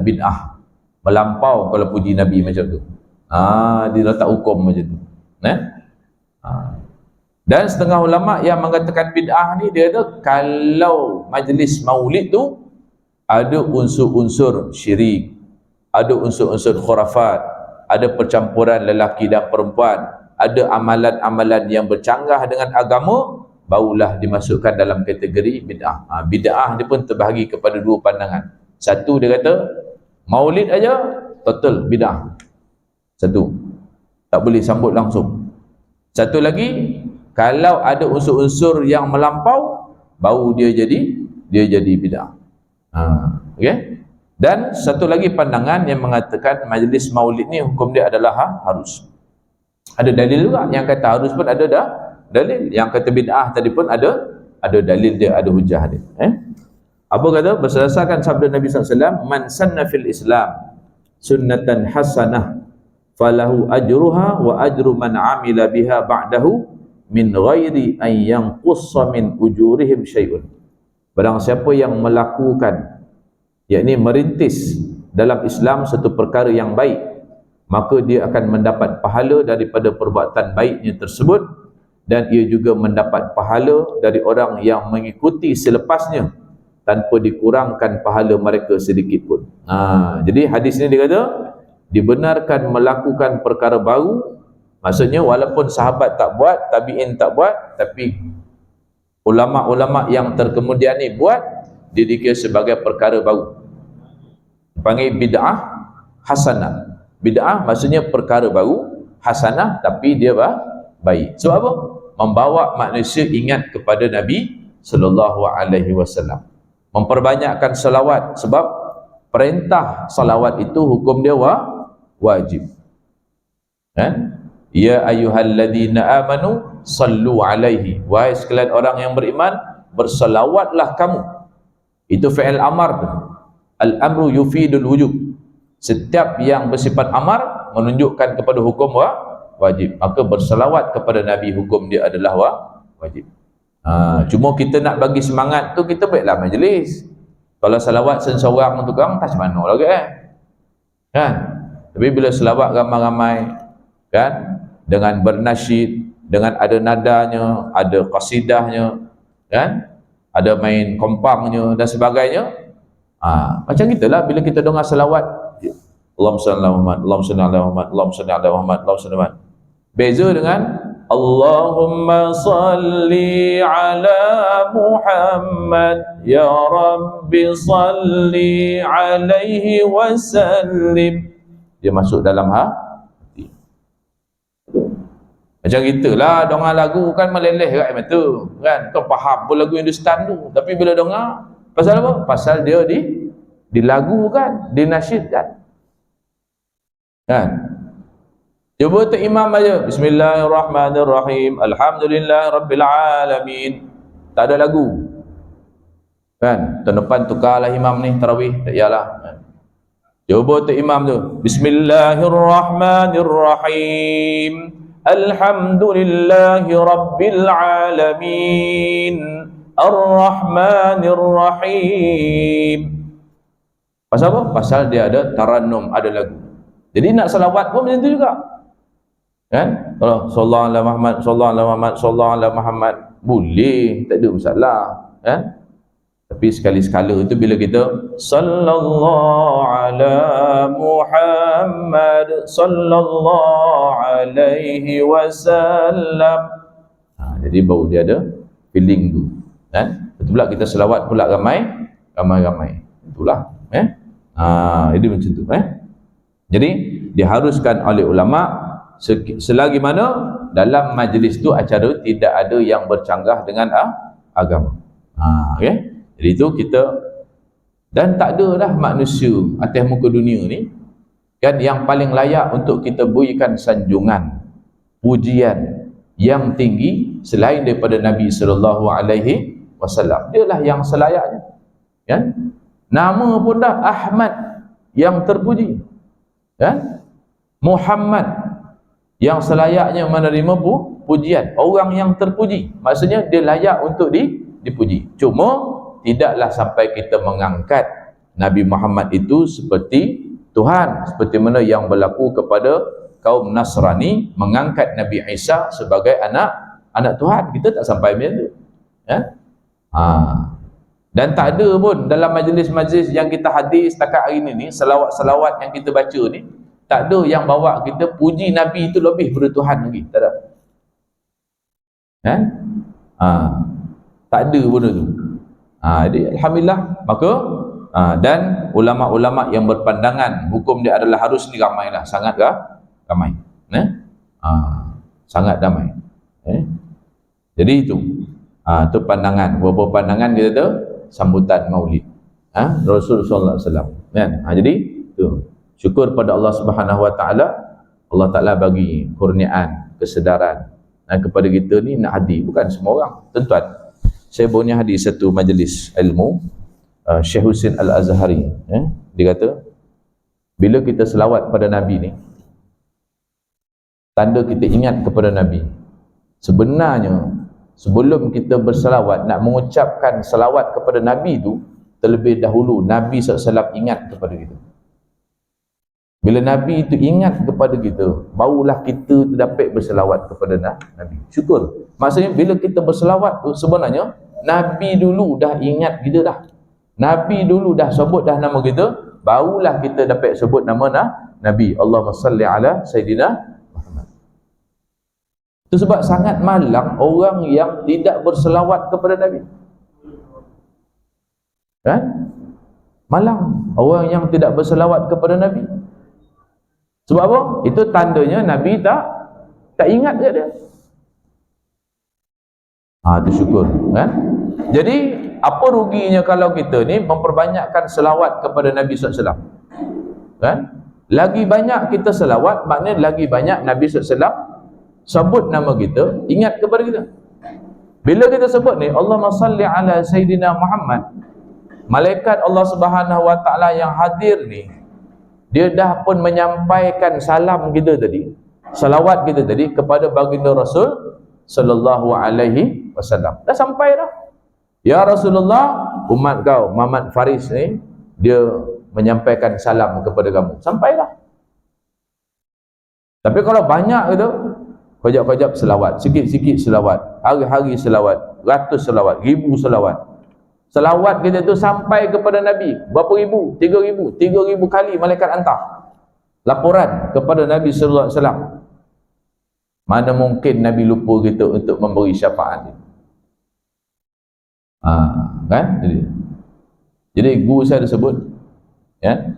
bid'ah, melampau kalau puji Nabi macam tu. Dia letak hukum macam tu. Dan setengah ulama yang mengatakan bid'ah ni, dia kata kalau majlis maulid tu ada unsur-unsur syirik, ada unsur-unsur khurafat, ada percampuran lelaki dan perempuan, ada amalan-amalan yang bercanggah dengan agama, barulah dimasukkan dalam kategori bid'ah. Bid'ah dia pun terbahagi kepada dua pandangan. Satu dia kata maulid aja total bid'ah. Satu, tak boleh sambut langsung. Satu lagi, kalau ada unsur-unsur yang melampau, baru dia jadi bid'ah. Okey. Dan satu lagi pandangan yang mengatakan majlis maulid ni hukum dia adalah harus. Ada dalil juga yang kata harus pun ada dah dalil. Yang kata bid'ah tadi pun ada dalil dia, ada hujah dia. Apa kata? Berdasarkan sabda Nabi SAW, man sanna fil Islam sunnatan hasanah falahu ajruha wa ajru man amila biha ba'dahu min ghairi an yanqussa min ujurihim syai'un. Barang siapa yang melakukan, yakni merintis dalam Islam satu perkara yang baik, maka dia akan mendapat pahala daripada perbuatan baiknya tersebut, dan ia juga mendapat pahala dari orang yang mengikuti selepasnya tanpa dikurangkan pahala mereka sedikit pun. Jadi hadis ini dia kata dibenarkan melakukan perkara baru. Maksudnya walaupun sahabat tak buat, tabi'in tak buat, tapi ulama-ulama yang terkemudian ni buat, dia dikira sebagai perkara baru. Panggil bid'ah hasanah. Bid'ah maksudnya perkara baru, hasanah tapi dia baik. Sebab apa? Membawa manusia ingat kepada Nabi sallallahu alaihi wasallam. Memperbanyakkan salawat, sebab perintah salawat itu hukum dia wajib. Ya ayyuhalladzina amanu sallu alaihi, wahai sekalian orang yang beriman, bersalawatlah kamu. Itu fi'il amar tu. Al-amru yufidul wujub. Setiap yang bersifat amar menunjukkan kepada hukum wajib. Maka bersalawat kepada Nabi hukum dia adalah wajib. Cuma kita nak bagi semangat tu, kita baiklah majlis. Kalau salawat seorang tukang, tak macam mana lagi kan? Tapi bila salawat ramai-ramai kan, dengan bernasyid, dengan ada nadanya, ada qasidahnya kan, ada main kompangnya dan sebagainya, macam gitulah bila kita dengar salawat, Allahumma salli ala Muhammad, Allahumma salli ala Muhammad, Allahumma salli ala Muhammad, Allahumma salli ala Muhammad. Beza dengan Allahumma salli ala Muhammad ya Rabbi salli alaihi wasallim. Dia masuk dalam hati. Macam gitulah dengar lagu kan meleleh kat mata kan. Kau faham pun lagu Hindustan tu, tapi bila dengar pasal apa? Pasal dia dilagukan, dinasyidkan. Kan? Cuba tu imam aja. Bismillahirrahmanirrahim. Alhamdulillahirabbil alamin. Tak ada lagu. Kan? Tahun depan tukarlah imam ni tarawih, tak yalah. Cuba tu imam tu. Bismillahirrahmanirrahim. Alhamdulillahirabbil alamin. Ar-Rahmanir-Rahim. Pasal apa? Pasal dia ada tarannum, ada lagu. Jadi nak salawat pun macam tu juga. Kan? Kalau sallallahu alaihi Muhammad, sallallahu alaihi Muhammad, sallallahu alaihi Muhammad, boleh, tak ada masalah, kan? Tapi sekali-sekala itu bila kita sallallahu ala Muhammad sallallahu alaihi wasallam, jadi baru dia ada feeling tu. Kan? Betul pula kita selawat pula ramai-ramai. Itulah, ini macam tu, Jadi diharuskan oleh ulama selagi mana dalam majlis tu acara tidak ada yang bercanggah dengan agama. Okay? Jadi itu kita, dan tak ada dah manusia atas muka dunia ni kan yang paling layak untuk kita berikan sanjungan, pujian yang tinggi selain daripada Nabi sallallahu alaihi wasallam. Dialah yang selayaknya. Kan? Nama pun dah Ahmad yang terpuji. Kan? Muhammad yang selayaknya menerima pujian, orang yang terpuji. Maksudnya dia layak untuk dipuji. Cuma tidaklah sampai kita mengangkat Nabi Muhammad itu seperti Tuhan, seperti mana yang berlaku kepada kaum Nasrani mengangkat Nabi Isa sebagai anak Tuhan. Kita tak sampai macam tu. Ya? Dan tak ada pun dalam majlis-majlis yang kita hadir setakat hari ni, selawat-selawat yang kita baca ni, tak ada yang bawa kita puji Nabi itu lebih daripada Tuhan lagi. Tak ada. Tak ada pun tu. Jadi alhamdulillah, maka dan ulama-ulama yang berpandangan hukum dia adalah harus ni ramailah, sangat damai. Sangat damai. Jadi itu pandangan. Beberapa pandangan kita tu sambutan Maulid Rasul sallallahu alaihi wasallam, kan? Jadi tu syukur pada Allah Subhanahu wa taala. Allah Taala bagi kurniaan, kesedaran kepada kita ni nak hadir. Bukan semua orang. Tuan-tuan, saya punya hadir satu majlis ilmu, Syekh Husin Al-Azhari, dia kata bila kita selawat pada Nabi ni, tanda kita ingat kepada Nabi. Sebenarnya sebelum kita berselawat, nak mengucapkan selawat kepada Nabi tu, terlebih dahulu Nabi SAW ingat kepada kita. Bila Nabi itu ingat kepada kita, barulah kita dapat berselawat kepada Nabi. Syukur. Maksudnya bila kita berselawat tu, sebenarnya Nabi dulu dah ingat kita dah. Nabi dulu dah sebut dah nama kita, barulah kita dapat sebut nama Nabi. Allahumma salli ala Sayyidina Muhammad. Itu sebab sangat malang orang yang tidak berselawat kepada Nabi. Kan? Malang orang yang tidak berselawat kepada Nabi. Sebab apa? Itu tandanya Nabi tak ingat ke dia. Itu syukur, kan? Jadi apa ruginya kalau kita ni memperbanyakkan selawat kepada Nabi SAW, kan? Lagi banyak kita selawat, maknanya lagi banyak Nabi SAW sebut nama kita, ingat kepada kita. Bila kita sebut ni Allahumma salli ala Sayyidina Muhammad, malaikat Allah Subhanahu wa taala yang hadir ni, dia dah pun menyampaikan salam kita tadi, salawat kita tadi kepada baginda Rasul sallallahu alaihi wasallam. Dah sampai dah. Ya Rasulullah, umat kau Muhammad Faris ni, dia menyampaikan salam kepada kamu. Sampai dah. Tapi kalau banyak gitu, kejap-kejap selawat, sikit-sikit selawat, hari-hari selawat, ratus selawat, ribu selawat. Selawat kita tu sampai kepada Nabi berapa ribu? 3,000 kali malaikat hantar laporan kepada Nabi sallallahu alaihi wasallam. Mana mungkin Nabi lupa kita untuk memberi syafaat. Kan? Jadi guru saya disebut, ya,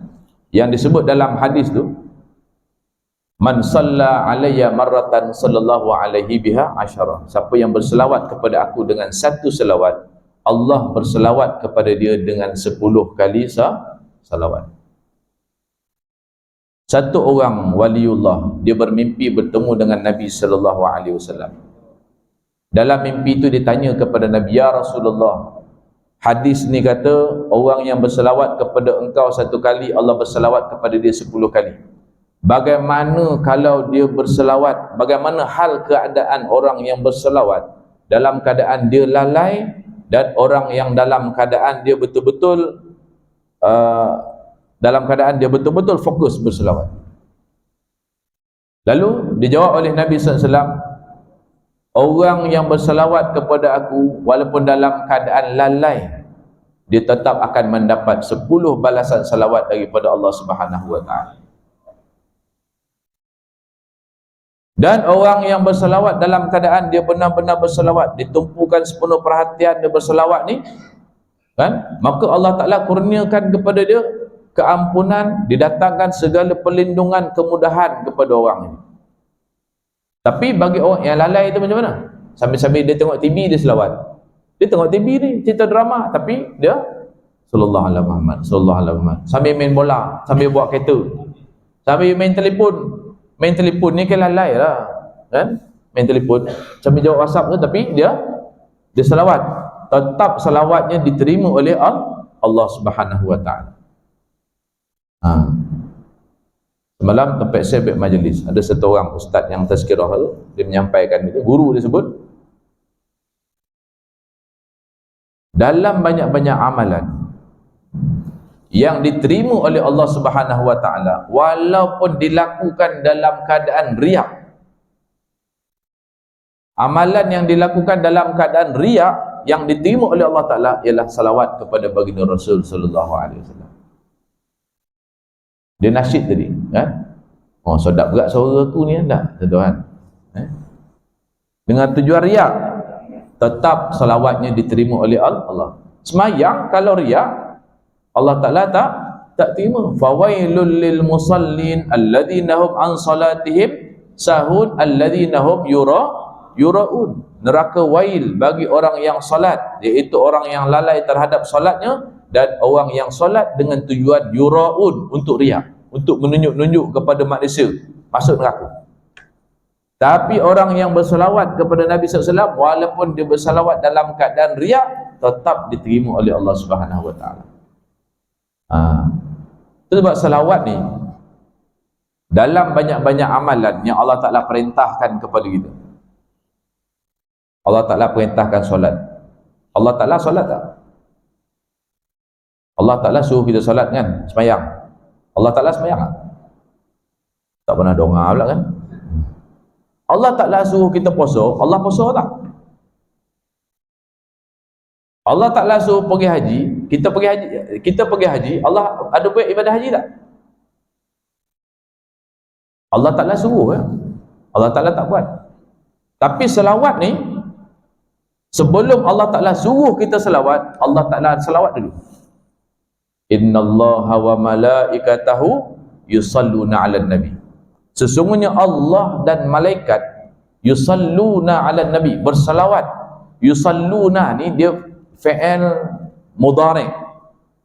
yang disebut dalam hadis tu, man salla alayya marratan sallallahu alaihi biha asyara. Siapa yang berselawat kepada aku dengan satu selawat, Allah berselawat kepada dia dengan 10 kali salawat. Satu orang waliullah, dia bermimpi bertemu dengan Nabi sallallahu alaihi wasallam. Dalam mimpi itu ditanya kepada Nabi, ya Rasulullah, hadis ni kata orang yang berselawat kepada engkau satu kali, Allah berselawat kepada dia 10 kali. Bagaimana kalau dia berselawat, bagaimana hal keadaan orang yang berselawat dalam keadaan dia lalai, dan orang yang dalam keadaan dia betul-betul fokus berselawat. Lalu dijawab oleh Nabi SAW, orang yang berselawat kepada aku walaupun dalam keadaan lalai, dia tetap akan mendapat 10 balasan salawat daripada Allah Subhanahu wa taala. Dan orang yang berselawat dalam keadaan dia benar-benar berselawat, ditumpukan sepenuh perhatian dia berselawat ni, kan? Maka Allah Ta'ala kurniakan kepada dia keampunan, didatangkan segala perlindungan, kemudahan kepada orang ini. Tapi bagi orang yang lalai itu macam mana? Sambil-sambil dia tengok TV, dia selawat. Dia tengok TV ni, cerita drama, tapi dia sallallahu alaihi Muhammad, sallallahu alaihi Muhammad. Sambil main bola, sambil buat kereta, sambil main telefon. Main telefon ni kan lalai lah, kan? Main telefon sambil jawab WhatsApp tu, tapi dia selawat. Tetap selawatnya diterima oleh Allah Subhanahu wa taala. Semalam tempat saya buat majlis, ada satu orang ustaz yang tazkirah tu, dia menyampaikan itu, guru dia sebut, dalam banyak-banyak amalan yang diterima oleh Allah Subhanahu wa taala walaupun dilakukan dalam keadaan riak, amalan yang dilakukan dalam keadaan riak yang diterima oleh Allah Taala ialah salawat kepada baginda Rasul sallallahu alaihi wasallam. Dia nasyid tadi, kan? Oh, sedap berat suara aku ni, tak, tuan-tuan? Dengan tujuan riak, tetap salawatnya diterima oleh Allah. Semayang kalau riak, Allah Ta'ala tak terima. Fawailul lil musallin alladzina hum an salatihim sahun alladzina hum yuraun. Neraka wail bagi orang yang salat, iaitu orang yang lalai terhadap salatnya, dan orang yang salat dengan tujuan yuraun, untuk riak, untuk menunjuk-nunjuk kepada manusia, masuk neraka. Tapi orang yang berselawat kepada Nabi SAW, walaupun dia berselawat dalam keadaan riak, tetap diterima oleh Allah Subhanahu Wa Taala. Itu sebab selawat ni dalam banyak-banyak amalan yang Allah Ta'ala perintahkan kepada kita. Allah Ta'ala perintahkan solat. Allah Ta'ala solat tak? Allah Ta'ala suruh kita solat kan? Semayang. Allah Ta'ala semayang tak? Tak pernah dongah pula kan? Allah Ta'ala suruh kita puasa, Allah puasa tak? Allah Ta'ala suruh pergi haji, kita pergi haji, Allah ada buat ibadah haji tak? Allah Ta'ala suruh ya? Allah Ta'ala tak buat. Tapi selawat ni, sebelum Allah Ta'ala suruh kita selawat, Allah Ta'ala selawat dulu. Innallaha wa malaikatahu yusalluna 'alan nabi. Sesungguhnya Allah dan malaikat yusalluna 'alan nabi, bersalawat. Yusalluna ni dia fi'il mudhari',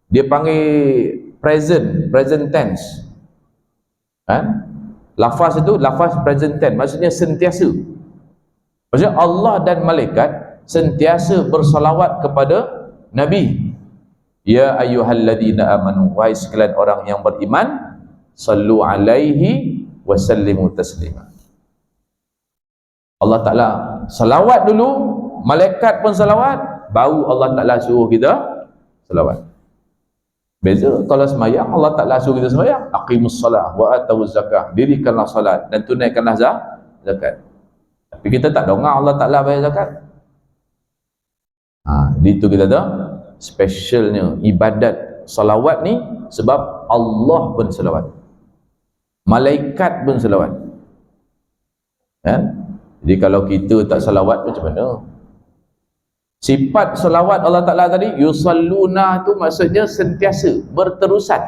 dia panggil present tense. Lafaz itu lafaz present tense, maksudnya sentiasa. Maksudnya Allah dan malaikat sentiasa bersalawat kepada Nabi. Ya ayyuhalladzina amanu, wahai sekalian orang yang beriman, sallu alaihi wa sallimu taslima. Allah Ta'ala salawat dulu, malaikat pun salawat, baru Allah Ta'ala suruh kita salawat. Beza kalau semayang, Allah Ta'ala suruh kita semayang, aqimus salah wa atawuz zakah, dirikanlah salat dan tunaikanlah zakat. Tapi kita tak dengar Allah Ta'ala bayar zakat. Itu kita tahu specialnya ibadat salawat ni, sebab Allah pun salawat, malaikat pun salawat. Jadi kalau kita tak salawat macam mana? Sifat salawat Allah Ta'ala tadi, yusalluna tu maksudnya sentiasa, berterusan,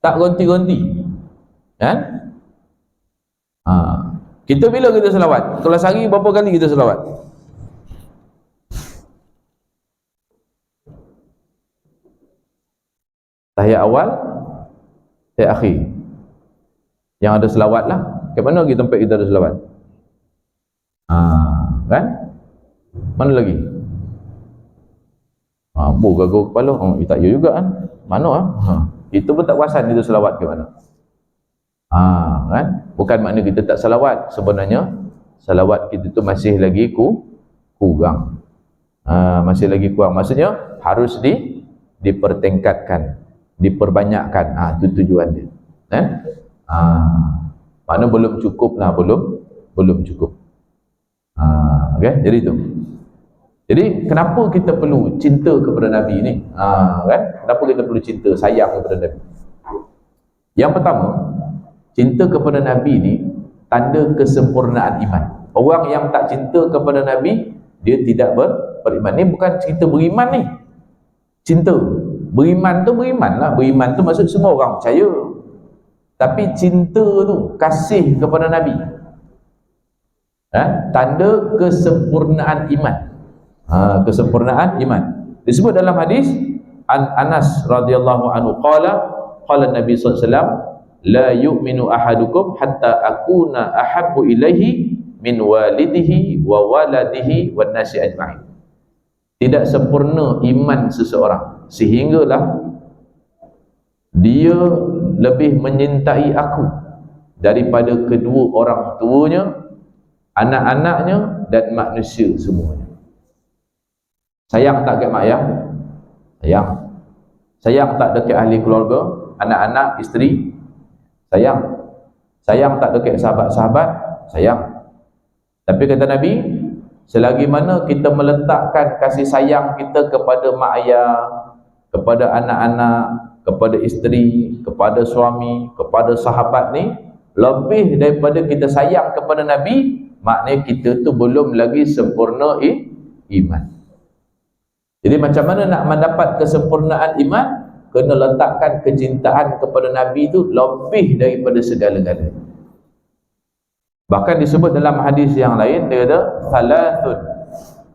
tak ganti-ganti. Kita bila kita salawat? Kalau sehari berapa kali kita salawat? Tahiyat awal, tahiyat akhir. Yang ada selawat lah. Kat mana lagi tempat kita ada selawat? Kan? Mana lagi? Gagal kepala. Tak ya juga kan? Mana Itu pun tak perasan kita selawat ke mana. Kan? Bukan makna kita tak selawat. Sebenarnya selawat kita tu masih lagi kurang. Masih lagi kurang. Maksudnya harus dipertingkatkan, diperbanyakkan. Itu tujuan dia. Makna belum cukup lah, belum cukup. Okay? Jadi itu. Jadi kenapa kita perlu cinta kepada Nabi ni? Kan? Kenapa kita perlu cinta, sayang kepada Nabi? Yang pertama, cinta kepada Nabi ni tanda kesempurnaan iman. Orang yang tak cinta kepada Nabi, dia tidak beriman. Ni bukan cinta beriman ni. Cinta beriman tu beriman lah. Beriman tu maksud semua orang percaya. Tapi cinta tu, kasih kepada Nabi, tanda kesempurnaan iman. Kesempurnaan iman disebut dalam hadis Anas radhiyallahu anhu qala Nabi sallallahu alaihi wasallam, la yu'minu ahadukum hatta akuna ahabbu ilaihi min walidihi wa waladihi wan nasi ajma'in. Tidak sempurna iman seseorang sehinggalah dia lebih menyintai aku daripada kedua orang tuanya, anak-anaknya dan manusia semuanya. Sayang tak dekat mak ayah? Sayang. Sayang tak dekat ahli keluarga, anak-anak, isteri? Sayang. Sayang tak dekat sahabat-sahabat? Sayang. Tapi kata Nabi, selagi mana kita meletakkan kasih sayang kita kepada mak ayah, kepada anak-anak, kepada isteri, kepada suami, kepada sahabat ni, lebih daripada kita sayang kepada Nabi, maknanya kita tu belum lagi sempurna iman. Jadi macam mana nak mendapat kesempurnaan iman? kena letakkan kecintaan kepada Nabi itu lebih daripada segala-galanya. Bahkan disebut dalam hadis yang lain, dia kata thalathun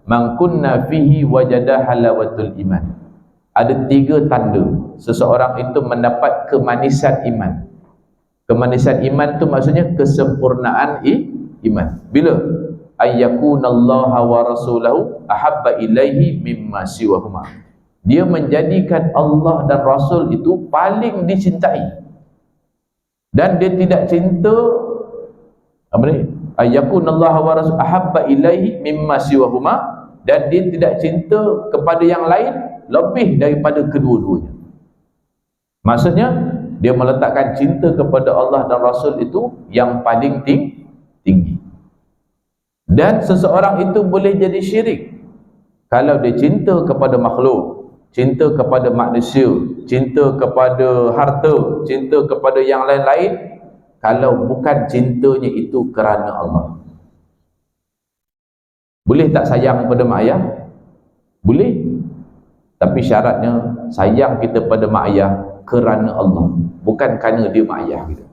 man kunna fihi wajada halawatul iman. Ada 3 tanda seseorang itu mendapat kemanisan iman. Kemanisan iman tu maksudnya kesempurnaan iman. Bila? Ayyakunallaha wa rasulahu ahabba ilaihi mimma siwahuma. Dia menjadikan Allah dan Rasul itu paling dicintai, dan dia tidak cinta apa ni? Ayyakunallaha wa rasul ahabba ilaihi mimma siwahuma, dan dia tidak cinta kepada yang lain lebih daripada kedua-duanya. Maksudnya dia meletakkan cinta kepada Allah dan Rasul itu yang paling tinggi. Dan seseorang itu boleh jadi syirik kalau dia cinta kepada makhluk, cinta kepada manusia, cinta kepada harta, cinta kepada yang lain-lain, kalau bukan cintanya itu kerana Allah. Boleh tak sayang kepada mak ayah? Boleh. Tapi syaratnya sayang kita pada mak ayah kerana Allah, bukan kerana dia mak ayah kita.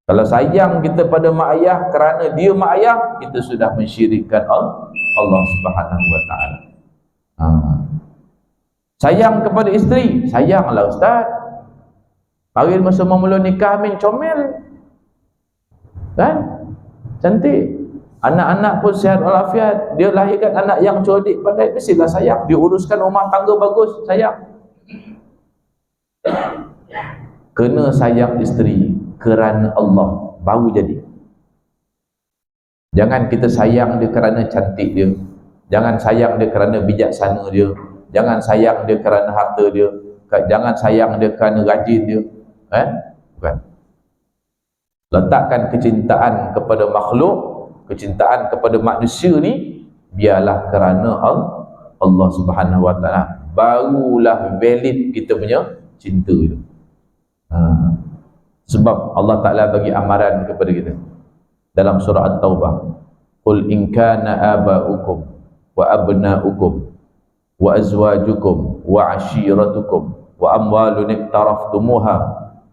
Kalau sayang kita pada mak ayah kerana dia mak ayah, kita sudah mensyirikkan Allah Subhanahu wa taala. Sayang kepada isteri, sayanglah ustaz. Mari masa mula nikah amin comel, kan? Cantik. Anak-anak pun sihat walafiat. Dia lahirkan anak yang cerdik pandai, mestilah sayang. Dia uruskan rumah tangga bagus, sayang. Kena sayang isteri kerana Allah baru jadi. Jangan kita sayang dia kerana cantik dia, jangan sayang dia kerana bijaksana dia, jangan sayang dia kerana harta dia, jangan sayang dia kerana rajin dia. Bukan. Letakkan kecintaan kepada makhluk, kecintaan kepada manusia ni biarlah kerana Allah Subhanahu wa taala, barulah valid kita punya cinta itu. Sebab Allah Taala bagi amaran kepada kita dalam surah At-Taubah, qul in kana aba'ukum wa abna'ukum wa azwajukum wa ashiratukum wa amwalun iqtaraftumuha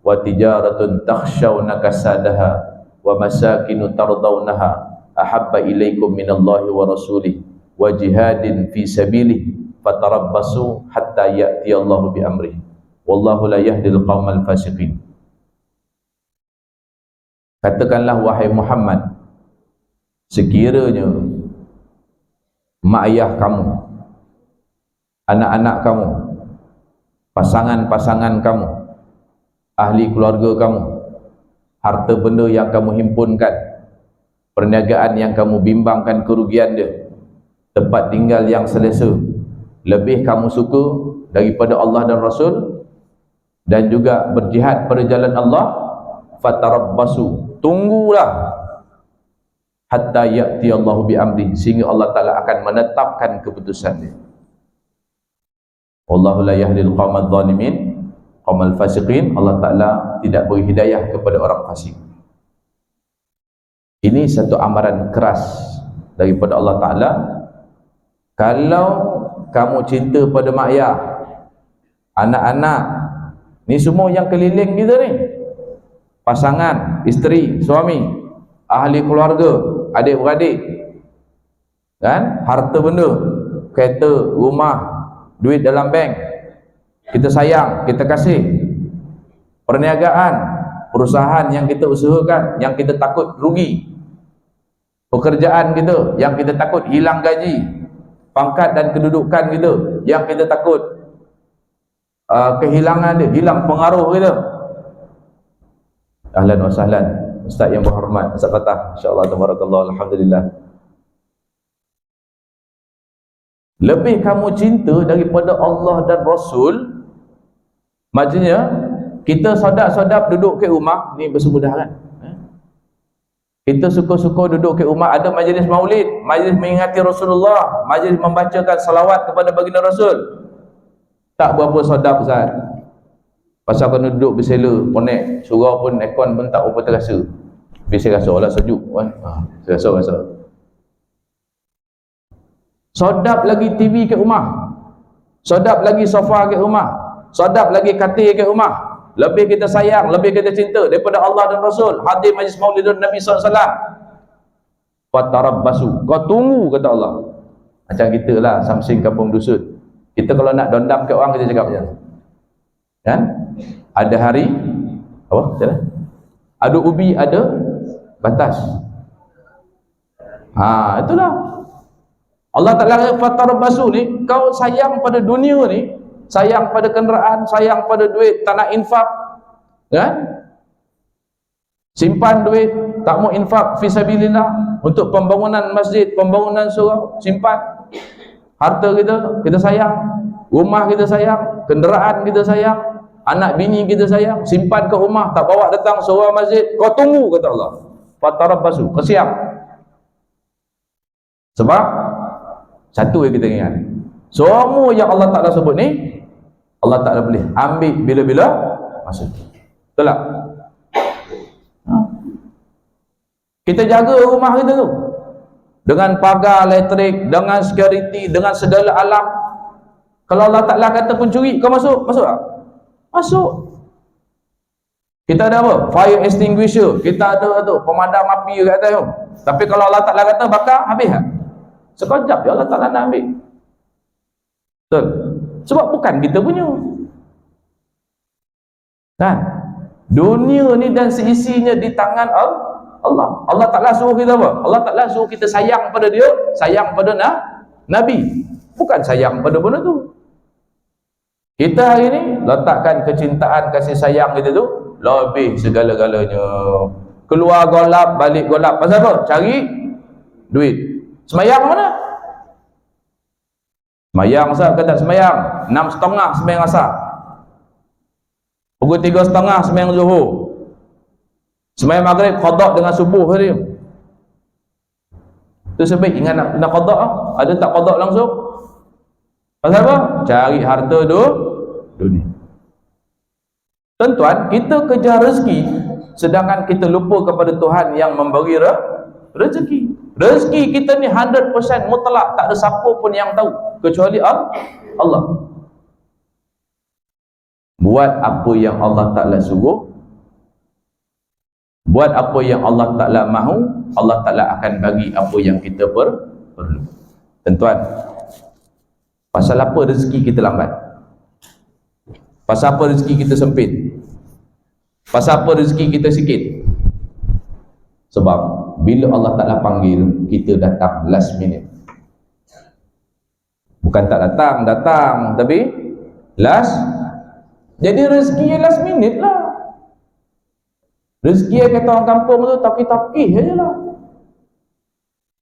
wa tijaratun takhshawna kasadaha wa masakinu tardawnaha ahabba ilaikum minallahi wa rasulih wa jihadin fi sabilih fatarabbasu hatta ya'tiyallahu bi amrih wallahu la yahdil qaumal fasiqin. Katakanlah wahai Muhammad, sekiranya mak ayah kamu, anak-anak kamu, pasangan-pasangan kamu, ahli keluarga kamu, harta benda yang kamu himpunkan, perniagaan yang kamu bimbangkan kerugian dia, tempat tinggal yang selesa, lebih kamu suka daripada Allah dan Rasul, dan juga berjihad pada jalan Allah, fatarabbasu, tunggulah hatta ya'ti Allahu bi amri, sehingga Allah Ta'ala akan menetapkan keputusan dia. Wallahu la yahdil qaumadh zalimin, qaumal fasiqin. Allah Ta'ala tidak beri hidayah kepada orang fasik. Ini satu amaran keras daripada Allah Ta'ala. Kalau kamu cinta pada mak ayah, anak-anak, ni semua yang keliling kita ni, pasangan, isteri, suami, ahli keluarga, adik-beradik, kan, harta benda, kereta, rumah, duit dalam bank, kita sayang, kita kasih, perniagaan, perusahaan yang kita usahakan, yang kita takut rugi, pekerjaan kita yang kita takut hilang gaji, pangkat dan kedudukan kita yang kita takut kehilangan dia, hilang pengaruh kita. Ahlan wa sahlan Ustaz yang berhormat, Ustaz Fatah, insya-Allah, tabarakallah, alhamdulillah. Lebih kamu cinta daripada Allah dan Rasul, maksudnya kita sadap-sadap duduk ke rumah ni bersemudah kan, kita suka-suka duduk ke rumah, ada majlis maulid, majlis mengingati Rasulullah, majlis membacakan salawat kepada baginda Rasul, tak berapa sadap Ustaz. Pasal kena duduk bersela, ponek, surau pun, aircon pun tak apa terasa. Biasa rasa lah sejuk kan. Rasa. Sedap lagi TV kat rumah. Sedap lagi sofa kat rumah. Sadap lagi katil kat rumah. Lebih kita sayang, lebih kita cinta daripada Allah dan Rasul. Hadir majlis maulidun Nabi SAW. Fatarabbasu, kau tunggu, kata Allah. Macam kita lah, Samsing kampung dusun. Kita kalau nak dondam kat orang, kita cakap macam kan? Ada hari apa? Macam ada ubi, ada batas. Itulah. Allah Ta'ala kata fatarabbasu ni, kau sayang pada dunia ni, sayang pada kenderaan, sayang pada duit, tak nak infak, kan? Simpan duit, tak mau infak fisabilillah untuk pembangunan masjid, pembangunan surau, simpan. Harta kita sayang, rumah kita sayang, kenderaan kita sayang, anak bini kita sayang, simpan ke rumah, tak bawa datang surau masjid. Kau tunggu, kata Allah. Fatarabbasu, kau siap. Sebab satu yang kita ingat, semua yang Allah Ta'ala sebut ni, Allah Ta'ala boleh ambil bila-bila masa. Betul tak? Kita jaga rumah kita tu dengan pagar elektrik, dengan security, dengan segala alam. Kalau Allah Ta'ala kata pencuri, kau masuk? Masuk tak? Masuk. Kita ada apa? Fire extinguisher. Kita ada tu pemadam api kat atas tu. Tapi kalau Allah Ta'ala kata bakar, habis tak? Sekejap je Allah Ta'ala nak ambil. Betul? Sebab bukan kita punya. Kan? Dunia ni dan seisinya di tangan Allah. Allah Ta'ala suruh kita apa? Allah Ta'ala suruh kita sayang pada dia, sayang pada Nabi. Bukan sayang pada benda tu. Kita hari ni letakkan kecintaan, kasih sayang kita tu lebih segala-galanya. Keluar golap, balik golap. Pasal apa? Cari duit. Semayang mana? Semayang asal ke tak semayang? 6.30 semayang asal. Pukul 3.30 semayang zuhur. Semayang maghrib qada dengan subuh tadi. Tu sebaik ingat nak qada. Ada tak qada langsung? Pasal apa? Cari harta dunia. Tuan-tuan, kita kejar rezeki sedangkan kita lupa kepada Tuhan yang memberi rezeki. Rezeki kita ni 100% mutlak, tak ada siapa pun yang tahu kecuali Allah. Buat apa yang Allah Ta'ala suruh, buat apa yang Allah Ta'ala mahu, Allah Ta'ala akan bagi apa yang kita perlu. Tuan-tuan, pasal apa rezeki kita lambat? Pasal apa rezeki kita sempit? Pasal apa rezeki kita sikit? Sebab bila Allah Ta'ala panggil, kita datang last minute. Bukan tak datang, tapi last. Jadi rezeki yang last minute lah. Rezeki yang kata orang kampung tu takih-takih je lah.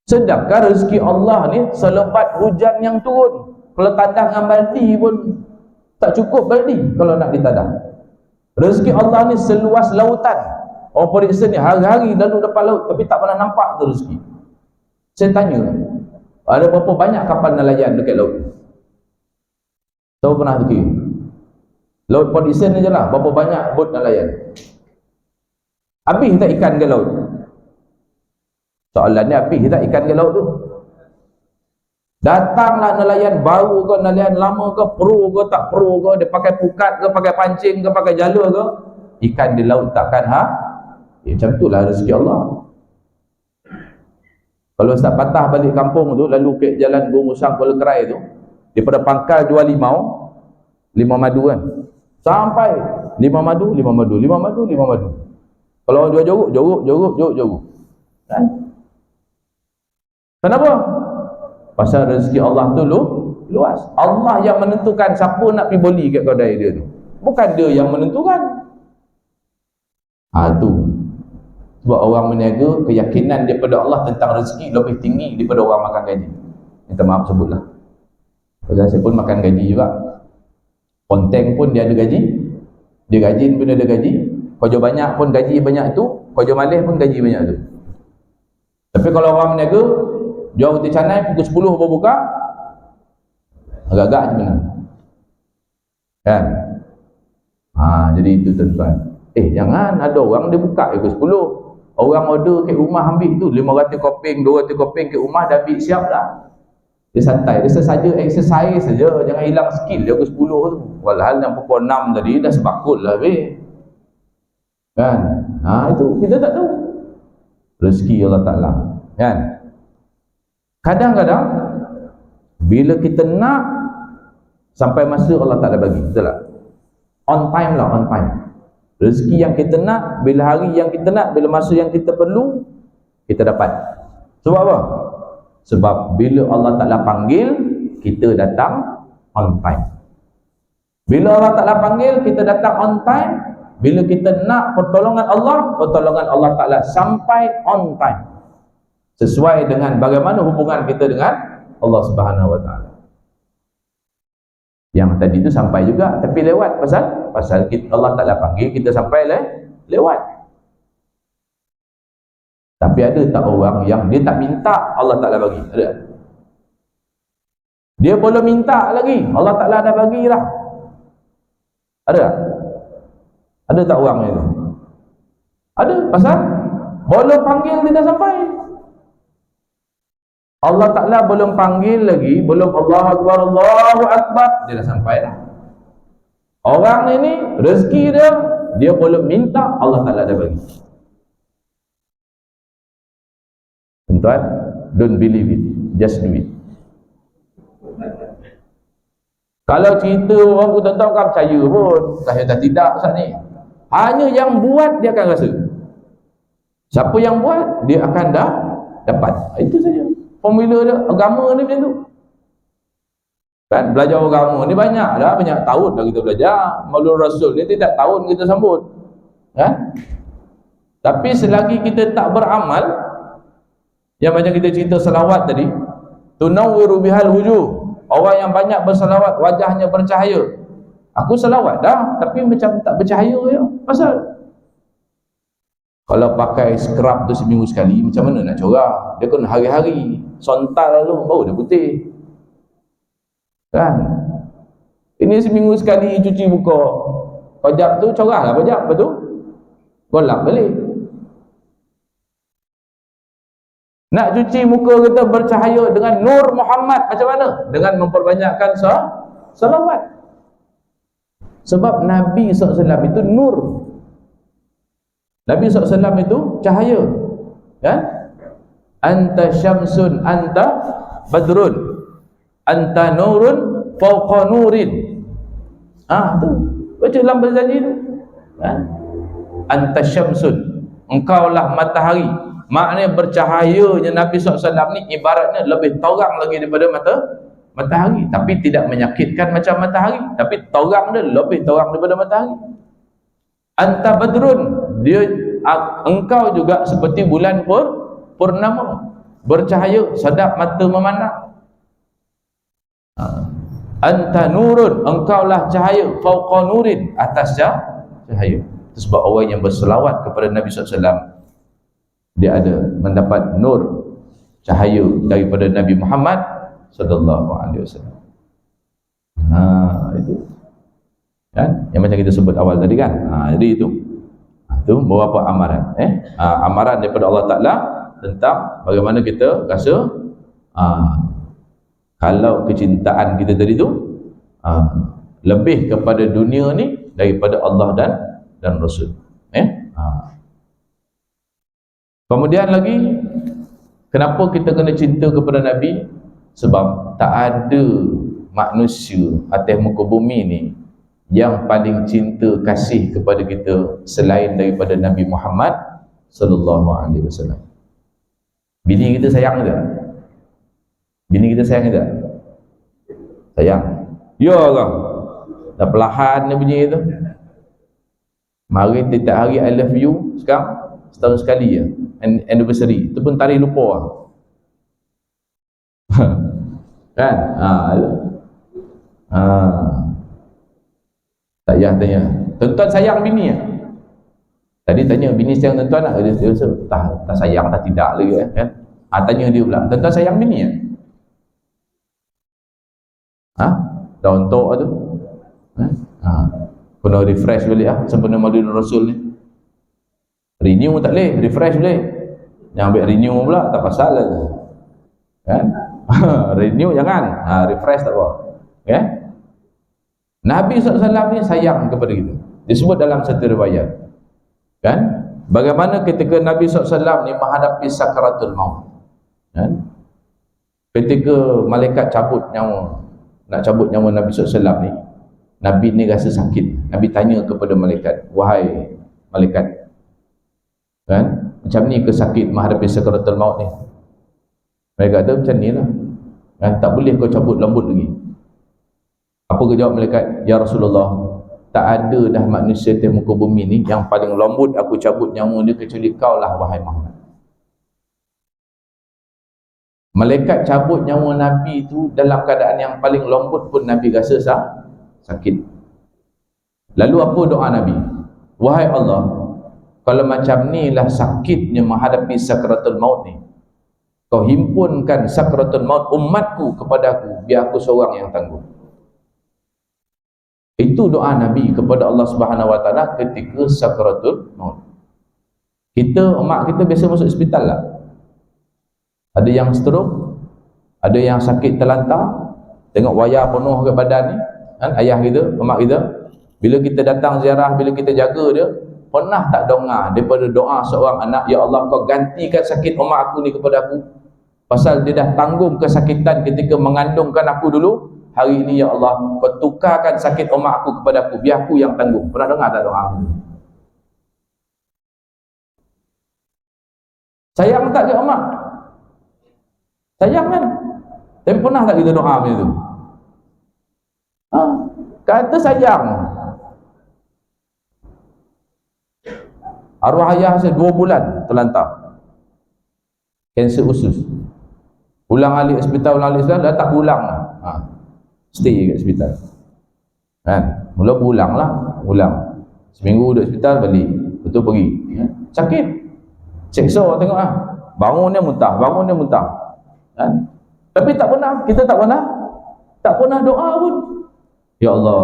Sedangkan rezeki Allah ni selebat hujan yang turun. Kalau tadah dengan baldi pun tak cukup baldi kalau nak ditadah. Rezeki Allah ni seluas lautan. Orang periksa ni hari-hari lalu depan laut tapi tak pernah nampak tu rezeki. Saya tanya, ada berapa banyak kapal nelayan dekat laut? Tahu pernah fikir? Laut Port Isen ni je lah, berapa banyak bot nelayan? Habis tak ikan ke laut? Soalannya habis tak ikan ke laut tu? Datanglah nelayan baru ke, nelayan lama ke, pro ke tak pro ke, dia pakai pukat ke, pakai pancing ke, pakai jala ke, ikan di laut takkan macam itulah rezeki Allah. Kalau Ustaz patah balik kampung tu, lalu ke jalan Gung Musang Kuala Kerai tu, daripada pangkal 2 limau madu kan, sampai 5 madu. Kalau orang jual jorok kan? Kenapa? Pasal rezeki Allah tu luas. Allah yang menentukan siapa nak pergi beli kat kedai dia tu, bukan dia yang menentukan. Tu sebab orang meniaga, keyakinan daripada Allah tentang rezeki lebih tinggi daripada orang makan gaji. Minta maaf sebutlah, pasal saya pun makan gaji juga. Konteng pun dia ada gaji, dia gaji pun ada gaji, kerja banyak pun gaji banyak tu, kerja malih pun gaji banyak tu. Tapi kalau orang meniaga, jual roti canai pukul 10 baru buka, agak-agak macam mana kan? Jadi itu tuan-tuan. Jangan ada orang dia buka pukul 10. Orang order ke rumah ambil tu 500 kopeng, 200 kopeng ke rumah dah ambil siap dah. Dia santai, dia sesaja exercise saja, jangan hilang skill dia ke 10 tu. Walhal yang pukul 6 tadi dah sebakul lah habis. Kan? Itu kita tak tahu. Rezeki Allah Ta'ala. Kan? Kadang-kadang bila kita nak, sampai masa Allah Ta'ala bagi, betul tak? On time lah, on time. Rezeki yang kita nak, bila hari yang kita nak, bila masa yang kita perlu, kita dapat. Sebab apa? Sebab bila Allah Ta'ala panggil, kita datang on time. Bila Allah Ta'ala panggil, kita datang on time. Bila kita nak pertolongan Allah Ta'ala sampai on time. Sesuai dengan bagaimana hubungan kita dengan Allah Subhanahu Wa Ta'ala. Yang tadi itu sampai juga, tapi lewat. Pasal Allah Ta'ala panggil, kita sampai lewat. Tapi ada tak orang yang dia tak minta, Allah Ta'ala bagi? Ada? Dia belum minta lagi, Allah Ta'ala dah bagi lah. Ada tak? Ada tak orang itu? Ada, pasal belum panggil dia dah sampai. Allah Ta'ala belum panggil lagi, belum Allahu Akbar, Allahu Akbar, dia dah sampai dah. Orang ini rezeki dia belum minta, Allah Ta'ala dah bagi. Tuan, don't believe it, just do it. Kalau cerita orang pun tuan-tuan kan percaya pun, tak tidak Ustaz ni. Hanya yang buat dia akan rasa. Siapa yang buat, dia akan dah dapat. Itu saja. Formula dia, agama ni macam tu. Kan, belajar agama ni banyak dah, banyak tahun dah kita belajar. Maulud Rasul ni tidak tahun kita sambut. Kan? Tapi selagi kita tak beramal, yang macam kita cerita salawat tadi, tunawwiru bihal wujuh, orang yang banyak bersalawat wajahnya bercahaya. Aku salawat dah, tapi macam tak bercahaya ya. Pasal kalau pakai scrub tu seminggu sekali, macam mana nak corak? Dia kena hari-hari sontal lalu baru dia putih. Kan? Ini seminggu sekali cuci muka, pajak tu corak lah pajak, lepas tu golak balik. Nak cuci muka kita bercahaya dengan Nur Muhammad, macam mana? Dengan memperbanyakkan salawat. Sebab Nabi SAW itu nur. Nabi SAW itu cahaya. Kan? Anta syamsun, anta badrun, anta nurun fawqa nurin. Tu baca dalam bahasa tu. Kan? Anta syamsun, engkaulah matahari. Maknanya bercahayanya Nabi SAW ni ibaratnya lebih terang lagi daripada matahari. Tapi tidak menyakitkan macam matahari, tapi terang dia lebih terang daripada matahari. Anta badrun, engkau juga seperti bulan purnama, bercahaya, sedap mata memandang. Anta nurun, engkaulah cahaya, fawqa nurin, atas cahaya. Itu sebab orang yang berselawat kepada Nabi SAW, dia ada mendapat nur, cahaya daripada Nabi Muhammad sallallahu alaihi wasallam. Itu kan yang macam kita sebut awal tadi kan. Jadi itu beberapa amaran amaran daripada Allah Ta'ala tentang bagaimana kita rasa kalau kecintaan kita tadi tu lebih kepada dunia ni daripada Allah dan Rasul. Kemudian lagi, kenapa kita kena cinta kepada Nabi? Sebab tak ada manusia atas muka bumi ni yang paling cinta kasih kepada kita selain daripada Nabi Muhammad sallallahu alaihi wasallam. Bini kita sayang tak? Bini kita sayang tak? Sayang. Ya Allah. Dah perlahan dia bunyi tu. Mari tiap hari I love you sekarang setahun sekali ya. Anniversary. Itu pun tarikh lupa lah. Kan? Tak payah tanya, tuan-tuan sayang bini ya? Tadi tanya bini sayang tuan-tuan tak? Dia tak sayang, tak tidak lagi kan? Tanya dia pula, tuan-tuan sayang bini ya? Dah untuk tu? Kena refresh balik sempena Maulid Rasul ni. Renew tak boleh, refresh boleh. Yang ambil renew pula tak pasal lah. Kan? Renew jangan, refresh tak apa. Ya. Nabi SAW ni sayang kepada kita. Disebut dalam satu riwayat. Kan? Bagaimana ketika Nabi SAW ni menghadapi sakaratul maut. Kan? Ketika malaikat cabut nyawa, nak cabut nyawa Nabi SAW ni, Nabi ni rasa sakit. Nabi tanya kepada malaikat, wahai malaikat, kan? Macam ni ke sakit menghadapi sakaratul maut ni? Malaikat kata macam ni lah. Kan? Tak boleh kau cabut lembut lagi. Apa ke jawab malaikat? Ya Rasulullah, tak ada dah manusia di muka bumi ni yang paling lembut aku cabut nyawa dia kecuali kau lah wahai Muhammad. Malaikat cabut nyawa Nabi tu dalam keadaan yang paling lembut pun Nabi rasa sakit. Lalu apa doa Nabi? Wahai Allah, kalau macam ni lah sakitnya menghadapi sakaratul maut ni, kau himpunkan sakaratul maut umatku kepada aku, biar aku seorang yang tanggung. Itu doa Nabi kepada Allah Subhanahu Wa Taala ketika sakaratul maut. Kita, umat kita biasa masuk hospital lah. Ada yang stroke, ada yang sakit terlantar, tengok wayar penuh ke badan ni, kan? Ayah kita, umat kita, bila kita datang ziarah, bila kita jaga dia, pernah tak dengar daripada doa seorang anak, ya Allah kau gantikan sakit umat aku ni kepada aku, pasal dia dah tanggung kesakitan ketika mengandungkan aku dulu. Hari ini ya Allah kau tukarkan sakit umat aku kepada aku, biar aku yang tanggung. Pernah dengar tak doa itu? Sayang tak ke umat? Sayang kan? Tapi pernah tak kita doa macam tu? Kata sayang. Arwah ayah saya 2 bulan terlantar, kanser usus. Ulang alik hospital, dah tak pulang lah. Stay kat hospital. Kan? Mula pulang lah, ulang. Seminggu duduk hospital, balik. Betul pergi. Sakit. Seksa tengok lah. Bangun dia muntah. Kan? Tapi tak pernah, kita tak pernah doa pun. Ya Allah,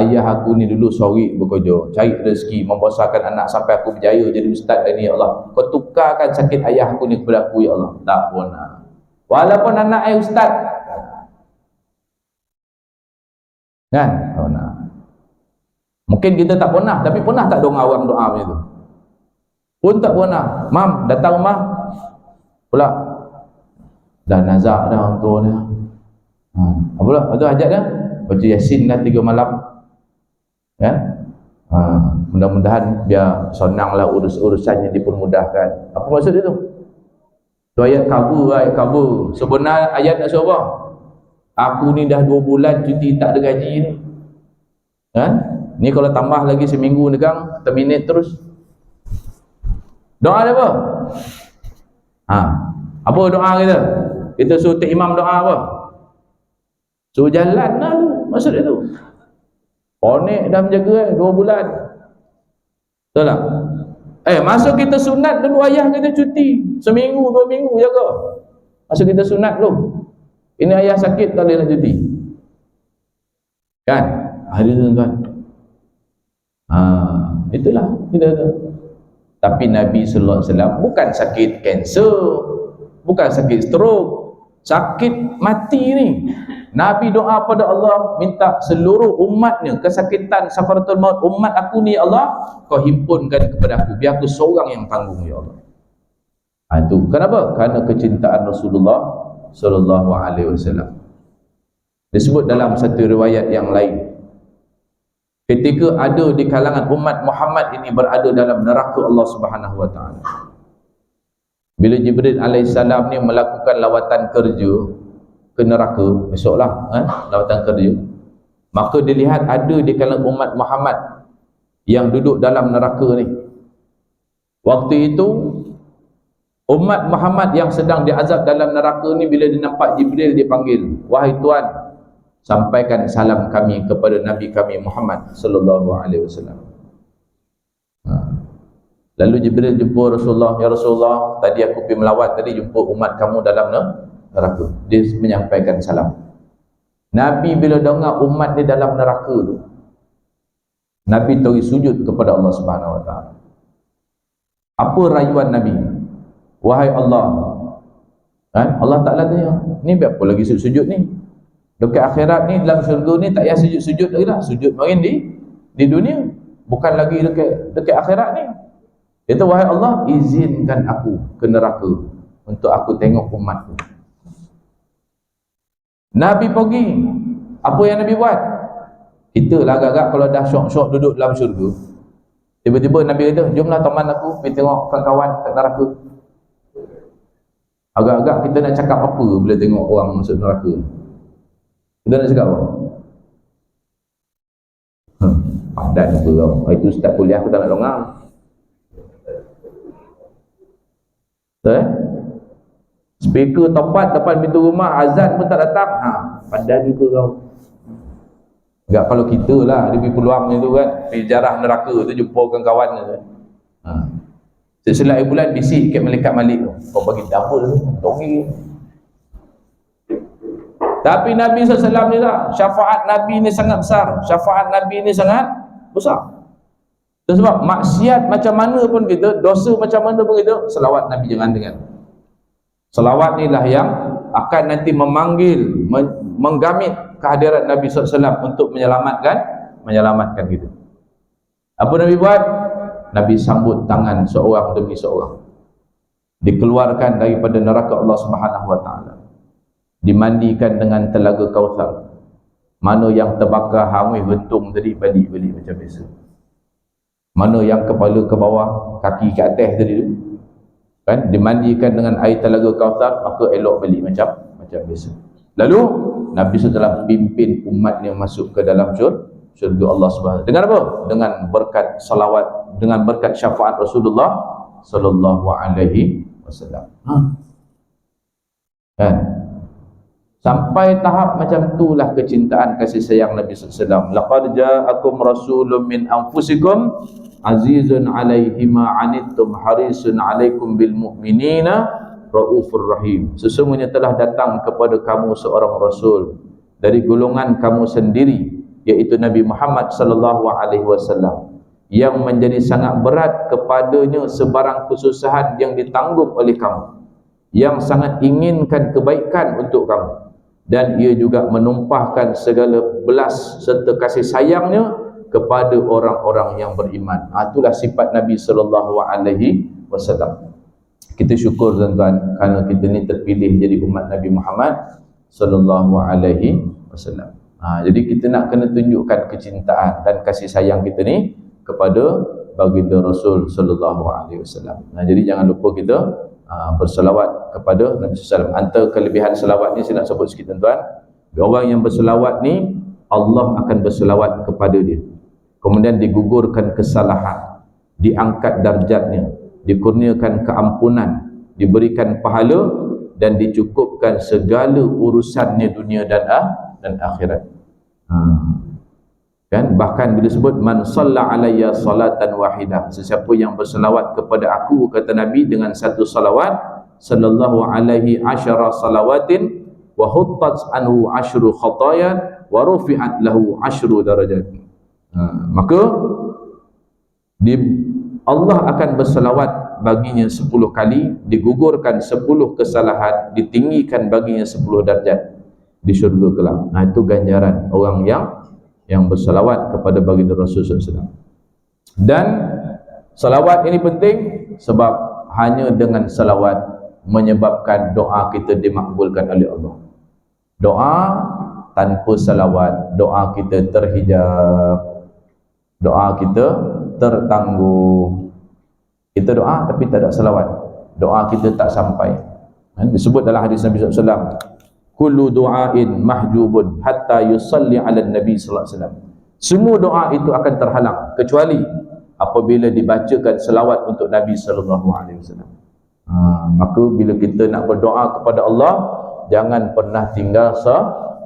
ayah aku ni dulu sorry bekerja, cari rezeki, membesarkan anak sampai aku berjaya jadi ustaz ni, ya Allah. Kau tukarkan sakit ayah aku ni kepada aku, ya Allah. Tak pernah. Walaupun anak ustaz. Kan? Tak pernah. Mungkin kita tak pernah, tapi pernah tak doa orang doa macam tu? Pun tak pernah. Mam, datang rumah pula dah nazak dah orang tua dia. Apalah, itu hajat dia. Baca Yasin dah 3 malam. Ya? Mudah-mudahan biar senanglah urusannya dipermudahkan. Apa maksud dia tu? Tu ayat kabur. Sebenar ayat nak suruh apa? Aku ni dah 2 bulan cuti tak ada gaji ni. Kan? Ni kalau tambah lagi seminggu negang, terminate terus. Doa dia apa? Apa doa kita? Kita suruh tek imam doa apa? Suruh jalan lah tu, maksud dia tu. Konek dah menjaga 2 bulan. Betul tak? Masuk kita sunat dulu, ayah kita cuti seminggu 2 minggu jaga. Masuk kita sunat dulu. Ini ayah sakit tak boleh nak cuti. Kan? Ada tuan-tuan. Itulah kita tu. Tapi Nabi sallallahu alaihi wasallam bukan sakit kanser, bukan sakit stroke, sakit mati ni. Nabi doa pada Allah, minta seluruh umatnya kesakitan sakaratul maut, umat aku ni ya Allah, kau himpunkan kepada aku, biar aku seorang yang tanggung ya Allah. Itu kenapa? Kerana kecintaan Rasulullah sallallahu alaihi wasallam. Disebut dalam satu riwayat yang lain, ketika ada di kalangan umat Muhammad ini berada dalam neraka Allah Subhanahu wa taala, bila Jibril alaihissalam ni melakukan lawatan kerja ke neraka, besoklah lawatan kerja, maka dilihat ada di kalangan umat Muhammad yang duduk dalam neraka ni. Waktu itu umat Muhammad yang sedang diazab dalam neraka ni, bila dia nampak Jibril, dia panggil, wahai Tuan, sampaikan salam kami kepada Nabi kami Muhammad sallallahu alaihi wasallam. Lalu Jibril jumpa Rasulullah, ya Rasulullah, tadi aku pergi melawat, tadi jumpa umat kamu dalam neraka. Dia menyampaikan salam. Nabi bila dengar umat dia dalam neraka tu, Nabi terus sujud kepada Allah Subhanahu wa taala. Apa rayuan Nabi? Wahai Allah, Kan? Allah Ta'ala tanya, ni biar apa lagi sujud ni? Dekat akhirat ni, dalam syurga ni tak payah sujud-sujud lagi dah. Sujud main di dunia, bukan lagi dekat akhirat ni. Dia kata, wahai Allah, izinkan aku ke neraka untuk aku tengok umatku. Nabi pergi, apa yang Nabi buat? Kita lah agak-agak kalau dah syok-syok duduk dalam syurga, tiba-tiba Nabi kata, jomlah teman aku pergi tengok kawan-kawan kat neraka. Agak-agak kita nak cakap apa bila tengok orang masuk neraka? Kita nak cakap apa? Padan apa kau? Itu setiap kuliah aku tak nak dengar. Betul Speaker tepat depan pintu rumah, azan pun tak datang. Padan ke kau? Enggak, kalau kita lah dia pergi peluang itu kan, pergi jarah neraka tu, jumpa kawan-kawan tu. Seselai bulan bisik kat malaikat Malik tu, kau bagi double tu, dongeng. Tapi Nabi SAW ni tak, syafaat Nabi ni sangat besar, syafaat Nabi ni sangat besar. Itu sebab maksiat macam mana pun kita, dosa macam mana pun kita, selawat Nabi jangan dengar. Selawat ni lah yang akan nanti memanggil, menggamit kehadiran Nabi SAW untuk menyelamatkan kita. Apa Nabi buat? Nabi sambut tangan seorang demi seorang, dikeluarkan daripada neraka Allah Subhanahu Wa Taala, dimandikan dengan telaga Kautsar, mana yang terbakar hangus bentung tadi balik macam biasa, mana yang kepala ke bawah kaki ke atas tadi tu kan, dimandikan dengan air telaga Kautsar, maka elok balik macam biasa. Lalu Nabi SAW pimpin umatnya masuk ke dalam syurga Allah Subhanahu. Dengan apa? Dengan berkat salawat, dengan berkat syafaat Rasulullah sallallahu alaihi wasallam. Kan? Sampai tahap macam itulah kecintaan kasih sayang Nabi SAW. Laqad ja'akum rasulun min anfusikum azizun 'alaihi ma 'anittum harisun 'alaikum bil mu'minina raufur rahim. Sesungguhnya telah datang kepada kamu seorang rasul dari golongan kamu sendiri, yaitu Nabi Muhammad sallallahu alaihi wasallam, yang menjadi sangat berat kepadanya sebarang kesusahan yang ditanggung oleh kamu, yang sangat inginkan kebaikan untuk kamu, dan ia juga menumpahkan segala belas serta kasih sayangnya kepada orang-orang yang beriman. Itulah sifat Nabi sallallahu alaihi wasallam. Kita syukur tuan-tuan kerana kita ni terpilih jadi umat Nabi Muhammad sallallahu alaihi wasallam. Jadi kita nak kena tunjukkan kecintaan dan kasih sayang kita ni kepada baginda Rasul sallallahu alaihi wasallam. Jadi jangan lupa kita berselawat kepada Nabi sallallahu alaihi wasallam. Antara kelebihan selawat ni saya nak sebut sikit tuan-tuan. Orang yang berselawat ni, Allah akan berselawat kepada dia. Kemudian digugurkan kesalahan, diangkat darjatnya, dikurniakan keampunan, diberikan pahala, dan dicukupkan segala urusannya dunia dan akhirat. Kan? Bahkan bila sebut man shalla alayya salatan wahidah, sesiapa yang berselawat kepada aku, kata Nabi, dengan satu salawat, sallallahu alaihi asyara salawatin wa huttat anhu asyru khatayan wa rufi'at lahu asyru darajat. Maka Allah akan berselawat baginya 10 kali, digugurkan 10 kesalahan, ditinggikan baginya 10 darjat di syurga kelak. Itu ganjaran orang yang berselawat kepada baginda Rasulullah SAW. Dan selawat ini penting sebab hanya dengan selawat menyebabkan doa kita dimakbulkan oleh Allah. Doa tanpa selawat, doa kita terhijab, doa kita tertangguh. Kita doa tapi tak ada selawat, doa kita tak sampai. Disebut dalam hadis Nabi SAW, kullu du'ain mahjubun hatta yusalli ala Nabi sallallahu alaihi wasallam. Semua doa itu akan terhalang kecuali apabila dibacakan selawat untuk Nabi sallallahu alaihi wasallam. Maka bila kita nak berdoa kepada Allah, jangan pernah tinggal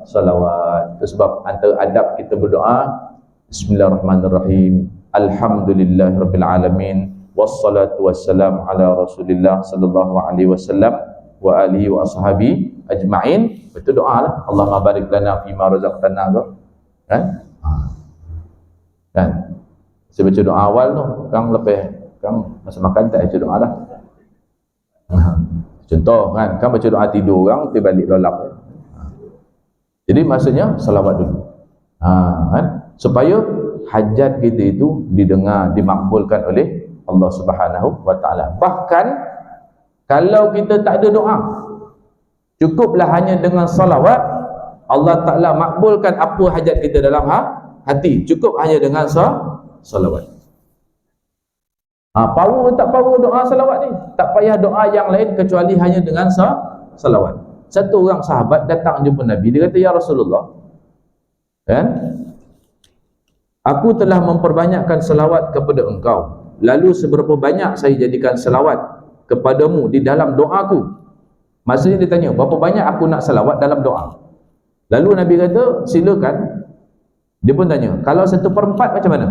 salawat. Itu sebab antara adab kita berdoa, bismillahirrahmanirrahim, alhamdulillahirabbil alamin, wassalatu wassalamu ala Rasulillah sallallahu alaihi wasallam wa alihi wa ashabi ajma'in. Itu doa lah, Allahumma barik lana fima razaqtana, kan? Kan? Saya baca doa awal tu, kang lepas kang masa makan tak baca doa dah. Contoh kan baca doa tidur orang terbalik lolap. Jadi maksudnya salawat dulu. Kan supaya hajat kita itu didengar, dimakbulkan oleh Allah Subhanahu wa taala. Bahkan kalau kita tak ada doa, cukuplah hanya dengan salawat, Allah Taala makbulkan apa hajat kita dalam hati. Cukup hanya dengan salawat. Power tak power doa salawat ni? Tak payah doa yang lain kecuali hanya dengan salawat. Satu orang sahabat datang jumpa Nabi, dia kata, ya Rasulullah, kan, aku telah memperbanyakkan salawat kepada engkau, lalu seberapa banyak saya jadikan salawat kepadamu di dalam doaku? Maksudnya dia tanya, berapa banyak aku nak salawat dalam doa? Lalu Nabi kata, silakan. Dia pun tanya, kalau 1/4 macam mana?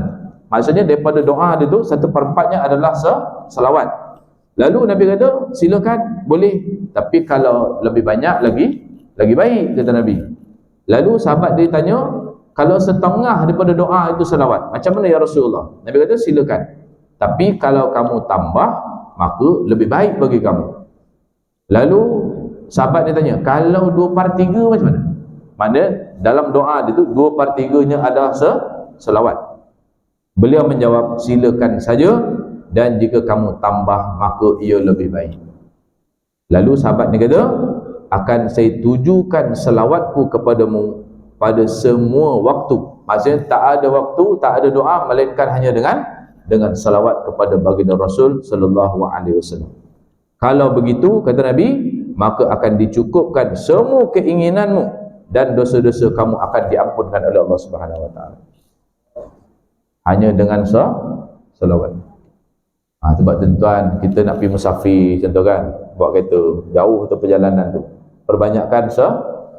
Maksudnya daripada doa dia tu 1/4-nya adalah salawat. Lalu Nabi kata, silakan, boleh, tapi kalau lebih banyak lagi baik, kata Nabi. Lalu sahabat dia tanya, kalau setengah daripada doa itu salawat, macam mana ya Rasulullah? Nabi kata, silakan, tapi kalau kamu tambah, maka lebih baik bagi kamu. Lalu sahabat dia tanya, kalau 2/3 macam mana? Mana dalam doa dia tu 2/3-nya adalah selawat. Beliau menjawab, silakan saja, dan jika kamu tambah maka ia lebih baik. Lalu sahabat ni kata, akan saya tujukan selawatku kepadamu pada semua waktu. Maksudnya tak ada waktu, tak ada doa melainkan hanya dengan salawat kepada baginda Rasul sallallahu alaihi wasallam. Kalau begitu, kata Nabi, maka akan dicukupkan semua keinginanmu dan dosa-dosa kamu akan diampunkan oleh Allah Subhanahu wa taala. Hanya dengan salawat. Sebab tuan-tuan, kita nak pergi musafir contoh kan, buat kereta jauh tu perjalanan tu, perbanyakkan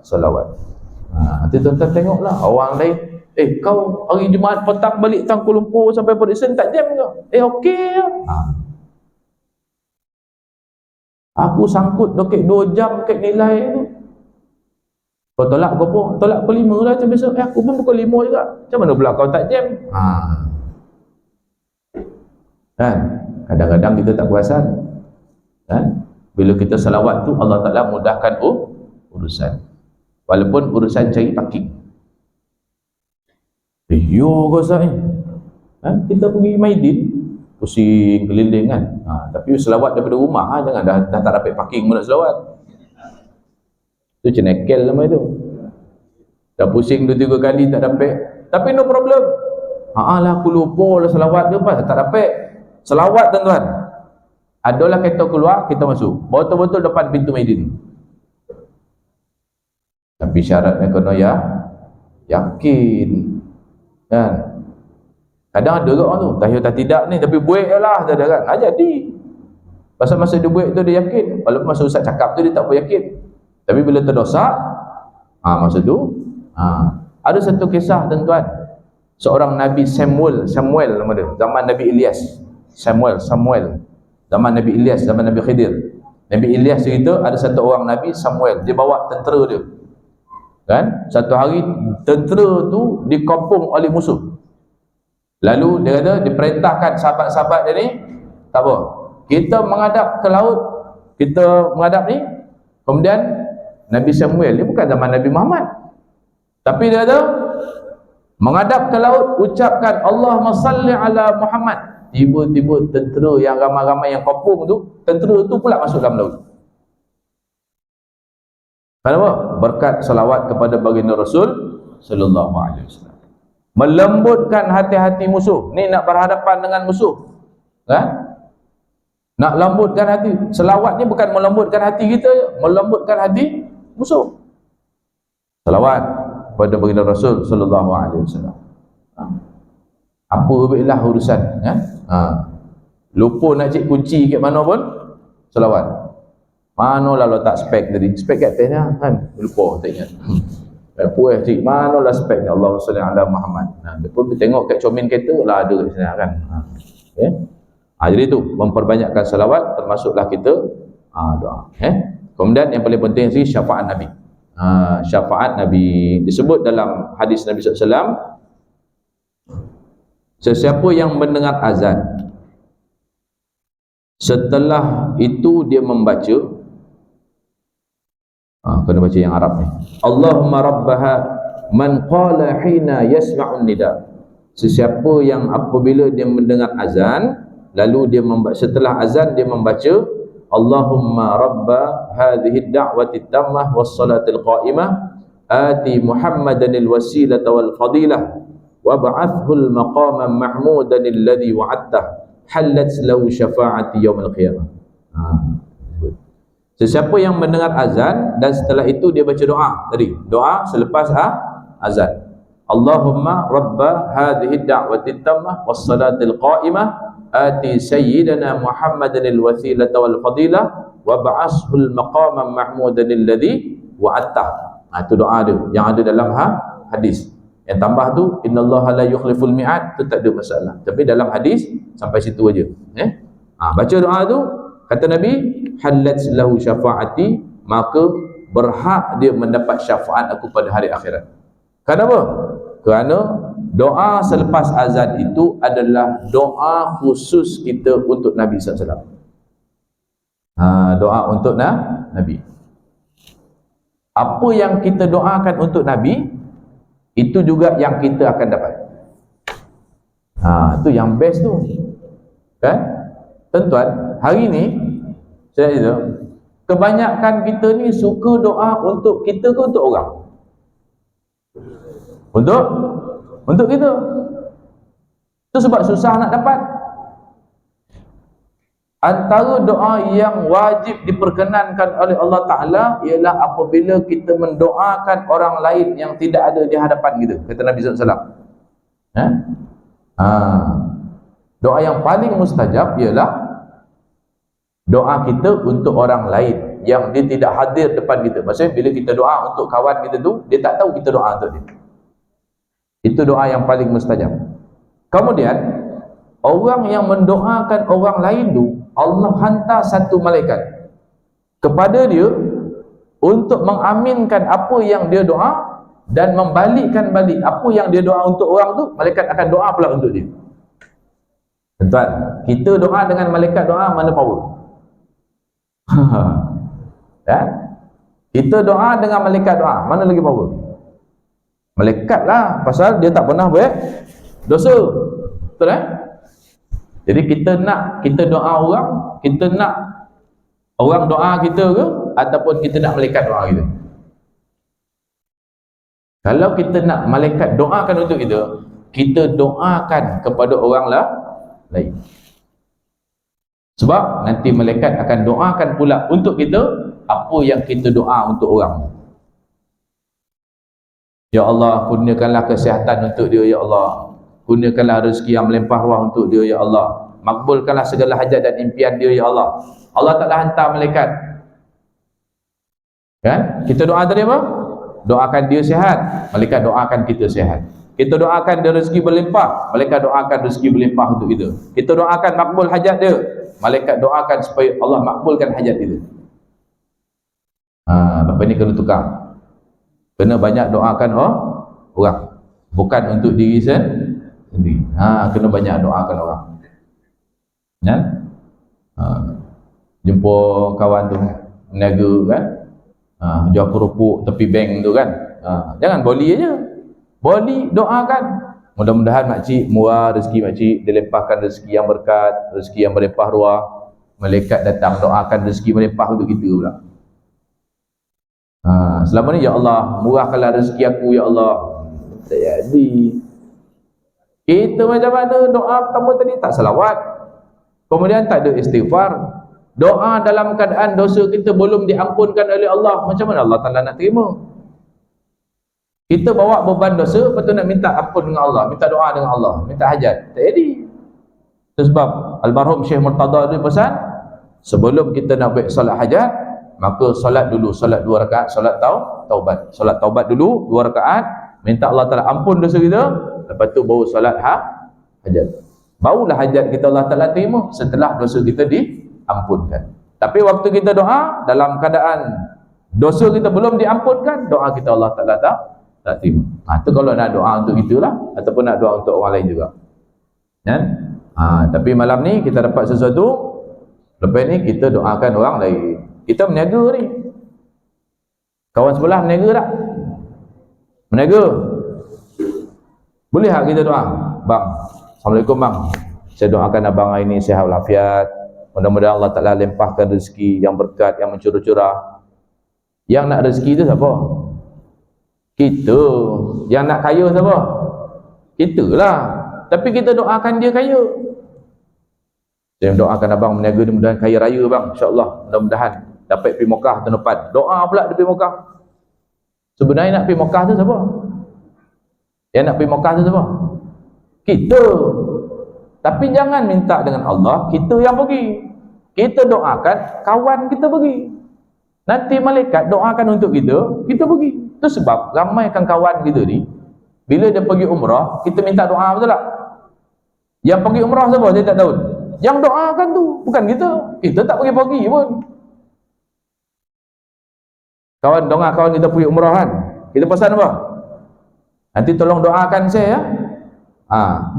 salawat. Nanti tuan-tuan tengoklah orang lain, kau hari Jumaat petang balik tang Kuala Lumpur sampai Port Dickson tak jam ke? Okey. Aku sangkut dekat 2 jam kat nilai tu. Kau tolak kau pun, tolak pukul 5 lah macam biasa. Aku pun pukul 5 juga. Macam mana pula kau tak jam? Kan? Kadang-kadang kita tak perasan. Kan? Bila kita salawat tu, Allah Ta'ala mudahkan urusan. Walaupun urusan cari parking. Yo kau sah ni. Kita pergi Maidin, pusing keliling kan. Tapi selawat daripada rumah, jangan dah tak dapat parking pun nak selawat. Itu cenekel nama itu. Dah pusing 2-3 kali tak dapat. Tapi no problem. Lah aku lupa lah selawat ke apa, tak dapat. Selawat tuan-tuan. Adalah kereta keluar, kita masuk. Betul-betul depan pintu Maidin. Tapi syaratnya kena yakin. Kan? Kadang ada orang tu, tahiyat tak tidak ni, tapi buik lah, tak ada kan? Jadi. Pasal masa dia buik tu dia yakin. Walaupun masa Ustaz cakap tu dia tak yakin. Tapi bila terdosa, masa tu, ada satu kisah tuan-tuan. Seorang Nabi Samuel nama dia, zaman Nabi Ilyas. Samuel, zaman Nabi Ilyas, zaman Nabi Khidir. Nabi Ilyas cerita, ada satu orang Nabi Samuel, dia bawa tentera dia. Kan? Satu hari tentera tu dikepung oleh musuh. Lalu dia kata, diperintahkan sahabat-sahabat dia ni, tak apa, kita menghadap ke laut, kita menghadap ni. Kemudian Nabi Samuel, dia bukan zaman Nabi Muhammad, tapi dia kata, menghadap ke laut, ucapkan Allahumma salli ala Muhammad. Tiba-tiba tentera yang ramai-ramai yang kopong tu, tentera tu pula masuk dalam laut. Kenapa? Berkat salawat kepada baginda Rasul sallallahu alaihi wasallam. Melembutkan hati-hati musuh. Ni nak berhadapan dengan musuh, kan? Nak lembutkan hati. Selawat ni bukan melembutkan hati kita, melembutkan hati musuh. Salawat kepada baginda Rasul sallallahu alaihi wasallam. Apa baiklah urusan, kan? Lupa nak cek kunci kat mana pun, salawat. Manalah letak spek tadi, spek kat atasnya kan, lupa tak ingat. Puas cik, manalah spek ni, Allahumma salli ala Muhammad. Dia pun tengok kat cermin kereta lah ada kat sini kan. Okay? Jadi tu memperbanyakkan salawat, termasuklah kita doa. Kemudian yang paling penting sih syafaat Nabi. Syafaat Nabi disebut dalam hadis Nabi SAW, sesiapa yang mendengar azan, setelah itu dia membaca Kena baca yang Arab ni. Allahumma rabbaha man qala hina yasma'un nida. Sesiapa yang apabila dia mendengar azan, lalu dia setelah azan dia membaca Allahumma rabba hadhihi ad-da'wati tammah was-salatil qa'imah ati Muhammadanil wasilata wal fadilah wab'athhu al-maqama mahmudan alladhi wa'adtah halat lahu syafa'ati yaumil qiyamah. Sesiapa yang mendengar azan dan setelah itu dia baca doa tadi, doa selepas azan. Allahumma rabba hadhihi ad-da'wati tammah was-salatil qa'imah ati sayyidana Muhammadanil wasilata wal fadilah wab'athhu al-maqama mahmudan alladhi wa'adtah. Itu doa dia yang ada dalam hadis. Yang tambah tu innallaha la yukhliful mi'ad, tu tak ada masalah. Tapi dalam hadis sampai situ aja. Baca doa tu, kata Nabi, halat lahu syafa'ati, maka berhak dia mendapat syafaat aku pada hari akhirat. Kenapa? Kerana doa selepas azan itu adalah doa khusus kita untuk Nabi SAW. Doa untuk Nabi. Apa yang kita doakan untuk Nabi, itu juga yang kita akan dapat. Itu yang best tu. Kan? Tuan-tuan, hari ni saya itu, kebanyakan kita ni suka doa untuk kita ke untuk orang? Untuk kita. Itu sebab susah nak dapat. Antara doa yang wajib diperkenankan oleh Allah Ta'ala ialah apabila kita mendoakan orang lain yang tidak ada di hadapan kita, kata Nabi SAW. Doa yang paling mustajab ialah doa kita untuk orang lain yang dia tidak hadir depan kita. Maksudnya bila kita doa untuk kawan kita tu, dia tak tahu kita doa untuk dia. Itu doa yang paling mustajab. Kemudian orang yang mendoakan orang lain tu, Allah hantar satu malaikat kepada dia untuk mengaminkan apa yang dia doa dan membalikkan balik apa yang dia doa untuk orang tu, malaikat akan doa pula untuk dia. Tuan, kita doa dengan malaikat doa, mana power? Ya? Kita doa dengan malaikat doa, mana lagi power? Malaikat lah, pasal dia tak pernah buat dosa. Betul eh? Jadi kita doa orang, kita nak orang doa kita ke, ataupun kita nak malaikat doa kita? Kalau kita nak malaikat doakan untuk kita doakan kepada orang lain. Sebab nanti malaikat akan doakan pula untuk kita apa yang kita doa untuk orang. Ya Allah, kurniakanlah kesihatan untuk dia, ya Allah. Kurniakanlah rezeki yang melimpah ruah untuk dia, ya Allah. Makbulkanlah segala hajat dan impian dia, ya Allah. Allah Ta'ala hantar malaikat. Kan? Kita doa tadi apa? Doakan dia sihat, malaikat doakan kita sihat. Kita doakan dia rezeki berlimpah, malaikat doakan rezeki berlimpah untuk kita. Kita doakan makbul hajat dia, malaikat doakan supaya Allah makbulkan hajat kita. Bapak ni kena tukar. Kena banyak doakan orang, bukan untuk diri sendiri. Kena banyak doakan orang. Kan? Jumpa kawan tu meniaga kan, jual kerupuk tepi bank tu kan, jangan boli aja, boli doakan. Mudah-mudahan makcik murah rezeki makcik, dilimpahkan rezeki yang berkat, rezeki yang berlimpah ruah. Malaikat datang doakan rezeki berlimpah untuk kita pula. Selama ni, ya Allah, murahkanlah rezeki aku, ya Allah. Tak jadi. Kita macam mana doa pertama tadi, tak salawat, kemudian tak ada istighfar, doa dalam keadaan dosa kita belum diampunkan oleh Allah, macam mana Allah Ta'ala nak terima? Kita bawa beban dosa, lepas tu nak minta ampun dengan Allah, minta doa dengan Allah, minta hajat, tak jadi. Itu sebab almarhum Syekh Murtada dia pesan, sebelum kita nak buat solat hajat, maka solat dulu, solat 2 rakaat, solat taubat. Solat taubat dulu 2 rakaat, minta Allah Ta'ala ampun dosa kita, lepas tu baru solat hajat. Barulah hajat kita Allah Ta'ala terima setelah dosa kita diampunkan. Tapi waktu kita doa dalam keadaan dosa kita belum diampunkan, doa kita Allah Ta'ala tak terima. Itu kalau nak doa untuk itulah, ataupun nak doa untuk orang lain juga. Kan? Tapi malam ni kita dapat sesuatu, lepas ni kita doakan orang lain. Kita meniaga ni, Kawan sebelah meniaga tak? Meniaga. Boleh tak kita doa? Bang, Assalamualaikum bang, saya doakan abang hari ini sihat walafiat, mudah-mudahan Allah Ta'ala limpahkan rezeki yang berkat, yang mencurah-curah. Yang nak rezeki tu siapa? Kita. Yang nak kaya siapa? Kita lah. Tapi kita doakan dia kaya. Saya doakan abang meniaga ni mudah-mudahan kaya raya bang, insyaAllah, mudah-mudahan dapat pergi Mekah tahun depan. Doa pula dia pergi Mekah. Sebenarnya nak pergi Mekah tu siapa? Yang nak pergi Mekah tu siapa? Kita. Tapi jangan minta dengan Allah, kita yang pergi. Kita doakan kawan kita pergi. Nanti malaikat doakan untuk kita, kita pergi. Itu sebab ramaikan kawan kita ni, bila dia pergi umrah, kita minta doa, betul tak? Yang pergi umrah siapa? Saya tak tahu. Yang doakan tu bukan kita. Kita tak pergi pun. Kawan doa kawan kita pergi umrah kan, kita pesan apa? Nanti tolong doakan saya ya.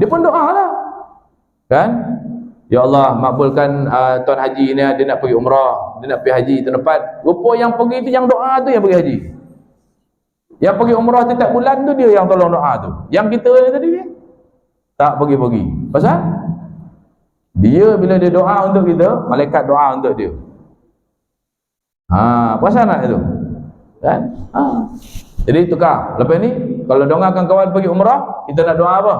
Dia pun doa lah kan, ya Allah makbulkan tuan haji ni, dia nak pergi umrah, dia nak pergi haji tahun depan. Rupa yang pergi tu, yang doa tu yang pergi haji. Yang pergi umrah setiap bulan tu dia yang tolong doa tu. Yang kita ni tadi dia tak pergi. Pasal dia bila dia doa untuk kita, malaikat doa untuk dia. Perasan tak itu? Kan? Jadi tukar. Lepas ni kalau doakan kawan pergi umrah, kita nak doa apa?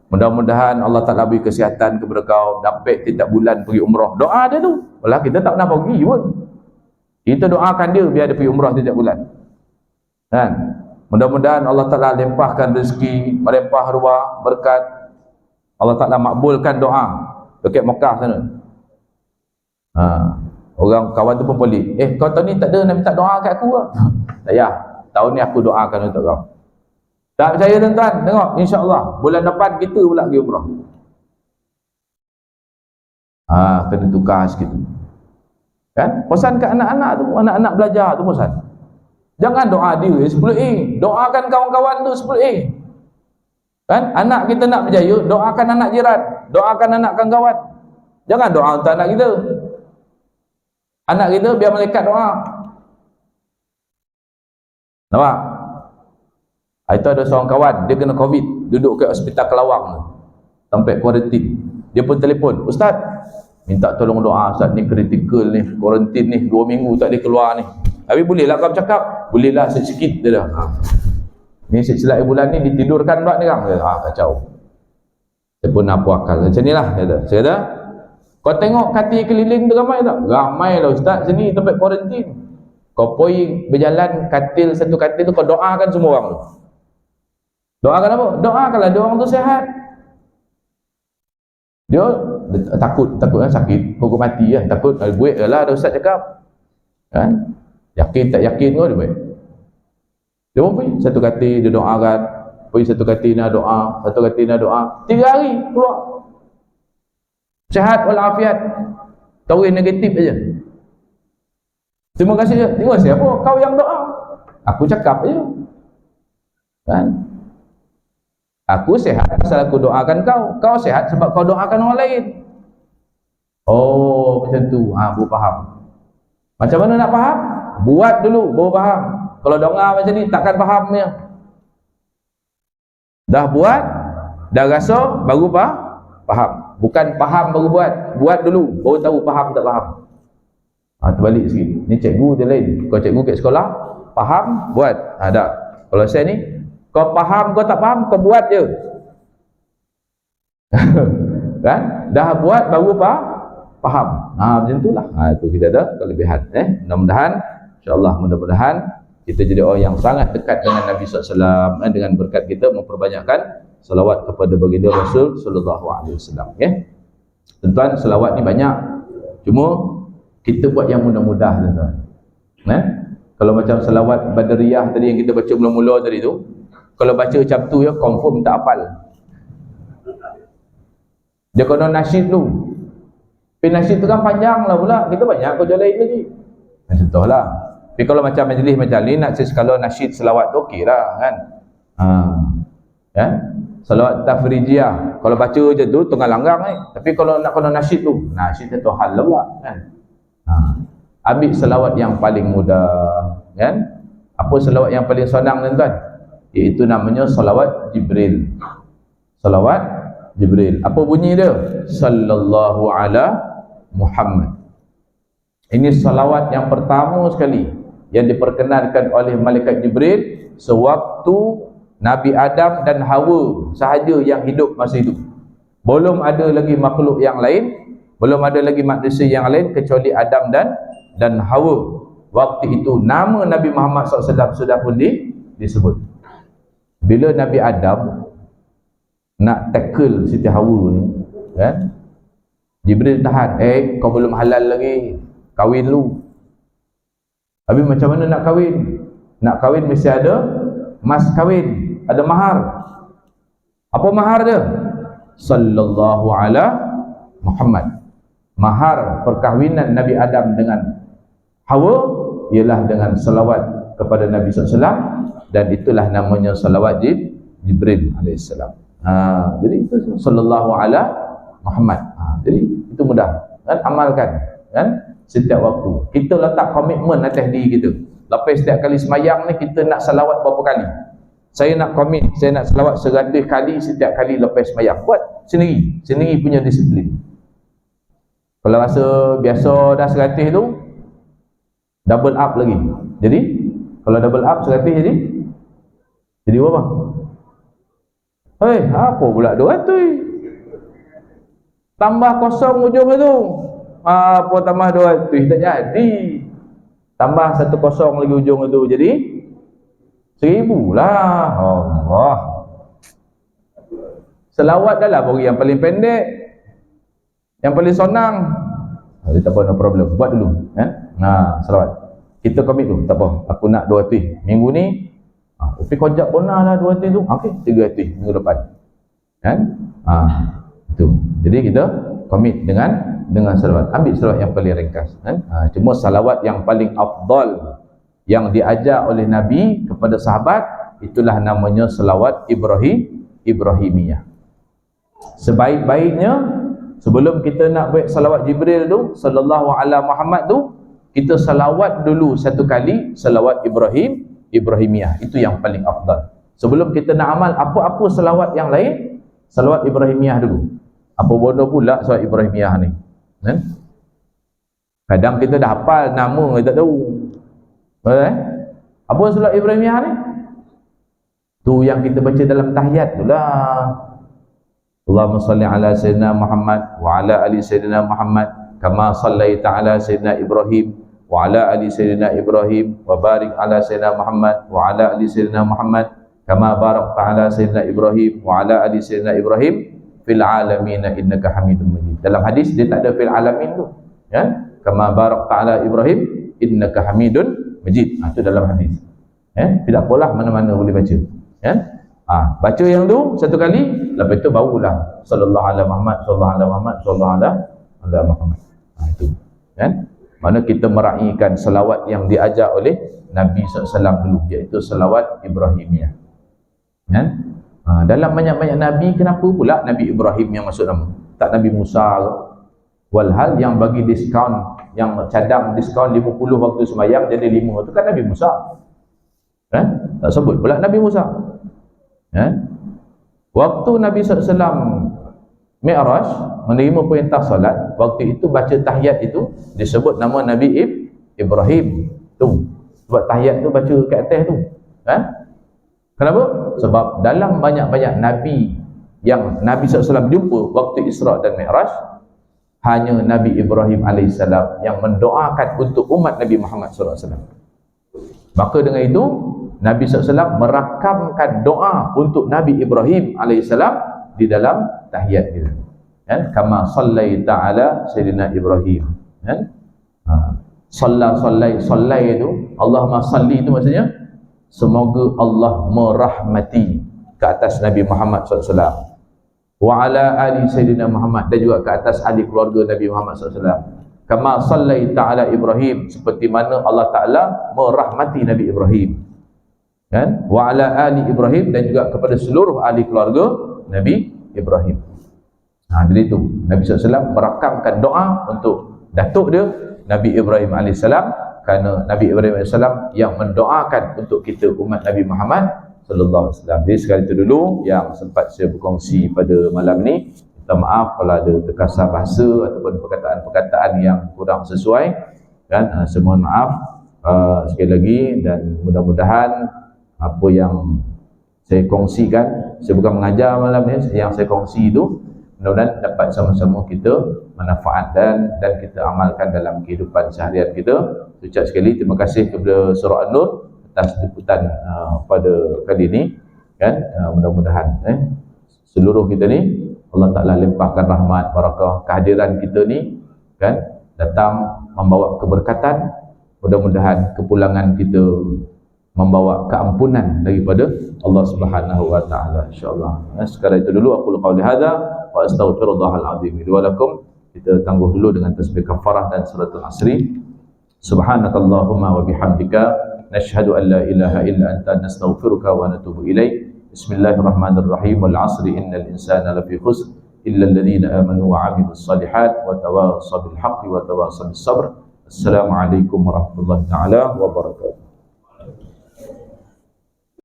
Mudah-mudahan Allah Ta'ala beri kesihatan kepada kau, dapat setiap bulan pergi umrah. Doa dia tu. Walau kita tak pernah pergi pun, kita doakan dia biar dia pergi umrah setiap bulan. Kan? Mudah-mudahan Allah Ta'ala limpahkan rezeki, melimpah ruah, berkat. Allah Ta'ala makbulkan doa dekat Mekah sana. Orang kawan tu pun pelik. Kau tahun ni tak ada nak minta doa kat aku ke? Tak payah. Tahun ni aku doakan untuk kau. Tak percaya tuan-tuan? Tengok, insya-Allah bulan depan kita pula pergi umrah. Kena tukar sikit. Kan? Pesan kat anak-anak tu, anak-anak belajar tu pesan. Jangan doa dia 10A. Doakan kawan-kawan tu 10A. Kan? Anak kita nak berjaya, doakan anak jiran, doakan anak kawan-kawan. Jangan doa untuk anak kita. Anak kita biar malaikat doa. Nampak? Itu ada seorang kawan, dia kena COVID, duduk kat hospital Kelawang tu, sampai kuarantin. Dia pun telefon, Ustaz, minta tolong doa Ustaz ni, kritikal ni, kuarantin ni 2 minggu tak boleh keluar ni. Habis bolehlah kau bercakap? Bolehlah sikit-sikit dia dah. Ni silap bulan ni ditidurkan pula ni kan. Kacau. Saya pun apa akal macam ni lah. Saya kata, kau tengok kati keliling tu ramai tak? Ramai lah Ustaz sini tempat kuarantin. Kau pergi berjalan katil, satu katil tu kau doakan semua orang tu. Doakan apa? Doakanlah dia orang tu sihat. Dia takut kan sakit, hukum mati kan. Takut buat lah ada Ustaz cakap. Kan? Yakin tak yakin kau dia buat. Dia pun pergi satu katil dia doakan, pergi satu katil nak doa, satu katil nak doa. 3 hari keluar sihat walafiat. Tahu negatif aja. Terima kasih. Terima kasih apa? Kau yang doa. Aku cakap aja. Kan? Aku sehat pasal aku doakan kau. Kau sehat sebab kau doakan orang lain. Oh, macam tu. Baru faham. Macam mana nak faham? Buat dulu baru faham. Kalau doa macam ni takkan fahamnya. Dah buat, dah rasa baru faham. Bukan faham baru buat. Buat dulu baru tahu faham tak faham. Terbalik sikit. Ni cikgu dia lain. Kau cikgu kat sekolah, faham, buat. Tak. Kalau saya ni, kau faham, kau tak faham, kau buat je. Kan? Dah buat baru faham. Macam itulah. Itu kita ada kelebihan. Mudah-mudahan, insya-Allah mudah-mudahan kita jadi orang yang sangat dekat dengan Nabi SAW, dengan berkat kita memperbanyakkan selawat kepada baginda Rasul sallallahu alaihi wasallam. Tuan-tuan, selawat ni banyak. Cuma kita buat yang mudah-mudah tuan-tuan. Kalau macam selawat Badriyah tadi yang kita baca mula-mula tadi tu, kalau baca macam tu ya, confirm tak hafal. Dia kena nasyid dulu. Tapi nasyid tu kan panjang lah pula, kita banyak kerja lain lagi. Contohlah. Tapi kalau macam majlis macam ni, nak sekala nasyid selawat tu okey lah kan. Selawat tafrijiyah, kalau baca je tu tengah langgang ni. Tapi kalau nak kena nasyid tu, nasyid tu hal lah pula kan. Ambil selawat yang paling mudah, kan? Apa selawat yang paling senang, tuan-tuan? Iaitu namanya selawat Jibril. Selawat Jibril. Apa bunyi dia? Sallallahu ala Muhammad. Ini selawat yang pertama sekali yang diperkenankan oleh malaikat Jibril sewaktu Nabi Adam dan Hawa sahaja yang hidup masa itu. Belum ada lagi makhluk yang lain, belum ada lagi manusia yang lain kecuali Adam dan Hawa. Waktu itu nama Nabi Muhammad SAW sudah pun disebut. Bila Nabi Adam nak tackle Siti Hawa ni, kan? Jibril tahan, kau belum halal lagi, kahwin lu. Habis macam mana nak kahwin? Nak kahwin mesti ada mas kahwin, ada mahar. Apa mahar dia? Sallallahu ala Muhammad. Mahar perkahwinan Nabi Adam dengan Hawa ialah dengan selawat kepada Nabi SAW, dan itulah namanya selawat Jibril AS. Jadi itu sallallahu ala Muhammad. Jadi itu mudah, kan? Amalkan, kan? Setiap waktu kita letak komitmen atas diri kita. Lepas setiap kali semayang ni kita nak selawat berapa kali? Saya nak komit, saya nak selawat 100 kali setiap kali lepas semayang. Buat sendiri punya disiplin. Kalau rasa biasa dah 100 tu, double up lagi. Jadi kalau double up 100 jadi berapa? Apa pula 200? Tambah kosong ujung itu. Apa tambah 200? Tak jadi. Tambah 1 kosong lagi ujung itu, jadi 1000 lah. Allah. Selawat dah lah bagi yang paling pendek, yang paling senang. Tak apa, no problem. Buat dulu, selawat. Kita komit dulu, tak apa. Aku nak 200 minggu ni. Tapi kojak bonah lah 200 tu. Okey, 300 minggu depan. Kan? Itu. Jadi kita komit dengan selawat. Ambil selawat yang paling ringkas, kan? Cuma selawat yang paling afdal yang diajar oleh Nabi kepada sahabat, itulah namanya selawat Ibrahimiyah. Sebaik-baiknya, sebelum kita nak buat salawat Jibril tu, sallallahu ala Muhammad tu, kita salawat dulu 1 kali salawat Ibrahimiyah. Itu yang paling afdal. Sebelum kita nak amal apa-apa salawat yang lain, salawat Ibrahimiyah dulu. Apa bodoh pula salawat Ibrahimiyah ni, kan? Kadang kita dah hafal nama, kita tak tahu. Apa salawat Ibrahimiyah ni? Tu yang kita baca dalam tahiyat tu lah. Allahumma salli ala Sayyidina Muhammad wa ala ali Sayyidina Muhammad kama sallaita ala Sayyidina Ibrahim wa ala ali Sayyidina Ibrahim wa barik ala Sayyidina Muhammad wa ala ali Sayyidina Muhammad kama barakta ala Sayyidina Ibrahim wa ala ali Sayyidina Ibrahim fil alamin innaka Hamidum Majid. Dalam hadis dia tak ada fil alamin tu, ya? Kama barakta ala Ibrahim innaka Hamidun Majid. Itu dalam hadis. Tidak apalah, mana-mana boleh baca, ya? Baca yang tu 1 kali, lepas itu barulah sallallahu alaihi Muhammad, sallallahu alaihi Muhammad, sallallahu alaihi Muhammad. Itu, kan? Mana kita meraihkan selawat yang diajar oleh Nabi SAW dulu, iaitu selawat Ibrahimiyah, kan? Dalam banyak-banyak Nabi, kenapa pula Nabi Ibrahim yang masuk nama? Tak Nabi Musa? Walhal yang bagi diskaun, yang cadang diskaun 50 waktu sembahyang jadi 5, itu kan Nabi Musa, kan? Tak sebut pula Nabi Musa. Waktu Nabi SAW Mi'raj menerima perintah solat, waktu itu baca tahiyat itu disebut nama Nabi Ibrahim tu. Sebab tahiyat tu baca kat atas tu, kenapa? Sebab dalam banyak-banyak Nabi yang Nabi SAW jumpa waktu Isra dan Mi'raj, hanya Nabi Ibrahim AS yang mendoakan untuk umat Nabi Muhammad SAW. Maka dengan itu Nabi SAW merakamkan doa untuk Nabi Ibrahim AS di dalam tahiyat kita, kan? Kama sallaita ala Sayyidina Ibrahim, kan? Sallai itu, Allahumma salli itu maksudnya semoga Allah merahmati ke atas Nabi Muhammad SAW, wa ala ali Sayyidina Muhammad, dan juga ke atas ahli keluarga Nabi Muhammad SAW. Kama sallaita ala Ibrahim, seperti mana Allah Ta'ala merahmati Nabi Ibrahim, kan? Wa ala ali Ibrahim, dan juga kepada seluruh ahli keluarga Nabi Ibrahim. Jadi itu Nabi SAW merakamkan doa untuk datuk dia Nabi Ibrahim AS, kerana Nabi Ibrahim AS yang mendoakan untuk kita umat Nabi Muhammad sallallahu alaihi wasallam. Jadi sekali itu dulu yang sempat saya berkongsi pada malam ni. Minta maaf kalau ada terkasar bahasa ataupun perkataan-perkataan yang kurang sesuai, kan. Saya mohon maaf sekali lagi, dan mudah-mudahan apa yang saya kongsikan, saya bukan mengajar malam ni, yang saya kongsi itu mudah-mudahan dapat sama-sama kita manfaatkan dan kita amalkan dalam kehidupan seharian kita. Ucap sekali terima kasih kepada Surah An-Nur atas jemputan pada kali ini, kan. Mudah-mudahan seluruh kita ni Allah Ta'ala limpahkan rahmat, barakah. Kehadiran kita ni, kan, datang membawa keberkatan. Mudah-mudahan kepulangan kita membawa keampunan daripada Allah Subhanahu wa Ta'ala, insya-Allah. Sekarang itu dulu aku qauli hadza wa astaghfirullahal azim li wa lakum. Kita tangguh dulu dengan tasbih kafarah dan suratul asri. Subhanakallahumma wa bihamdika nashhadu an la ilaha illa anta nastaghfiruka wa natubu ilaik. Bismillahirrahmanirrahim. Wal 'asri innal insana lafi khusr illa alladhina amanu wa 'amilus shalihat wa tawassaw bil haqqi wa tawassaw bis sabr. Assalamualaikum warahmatullahi taala wabarakatuh.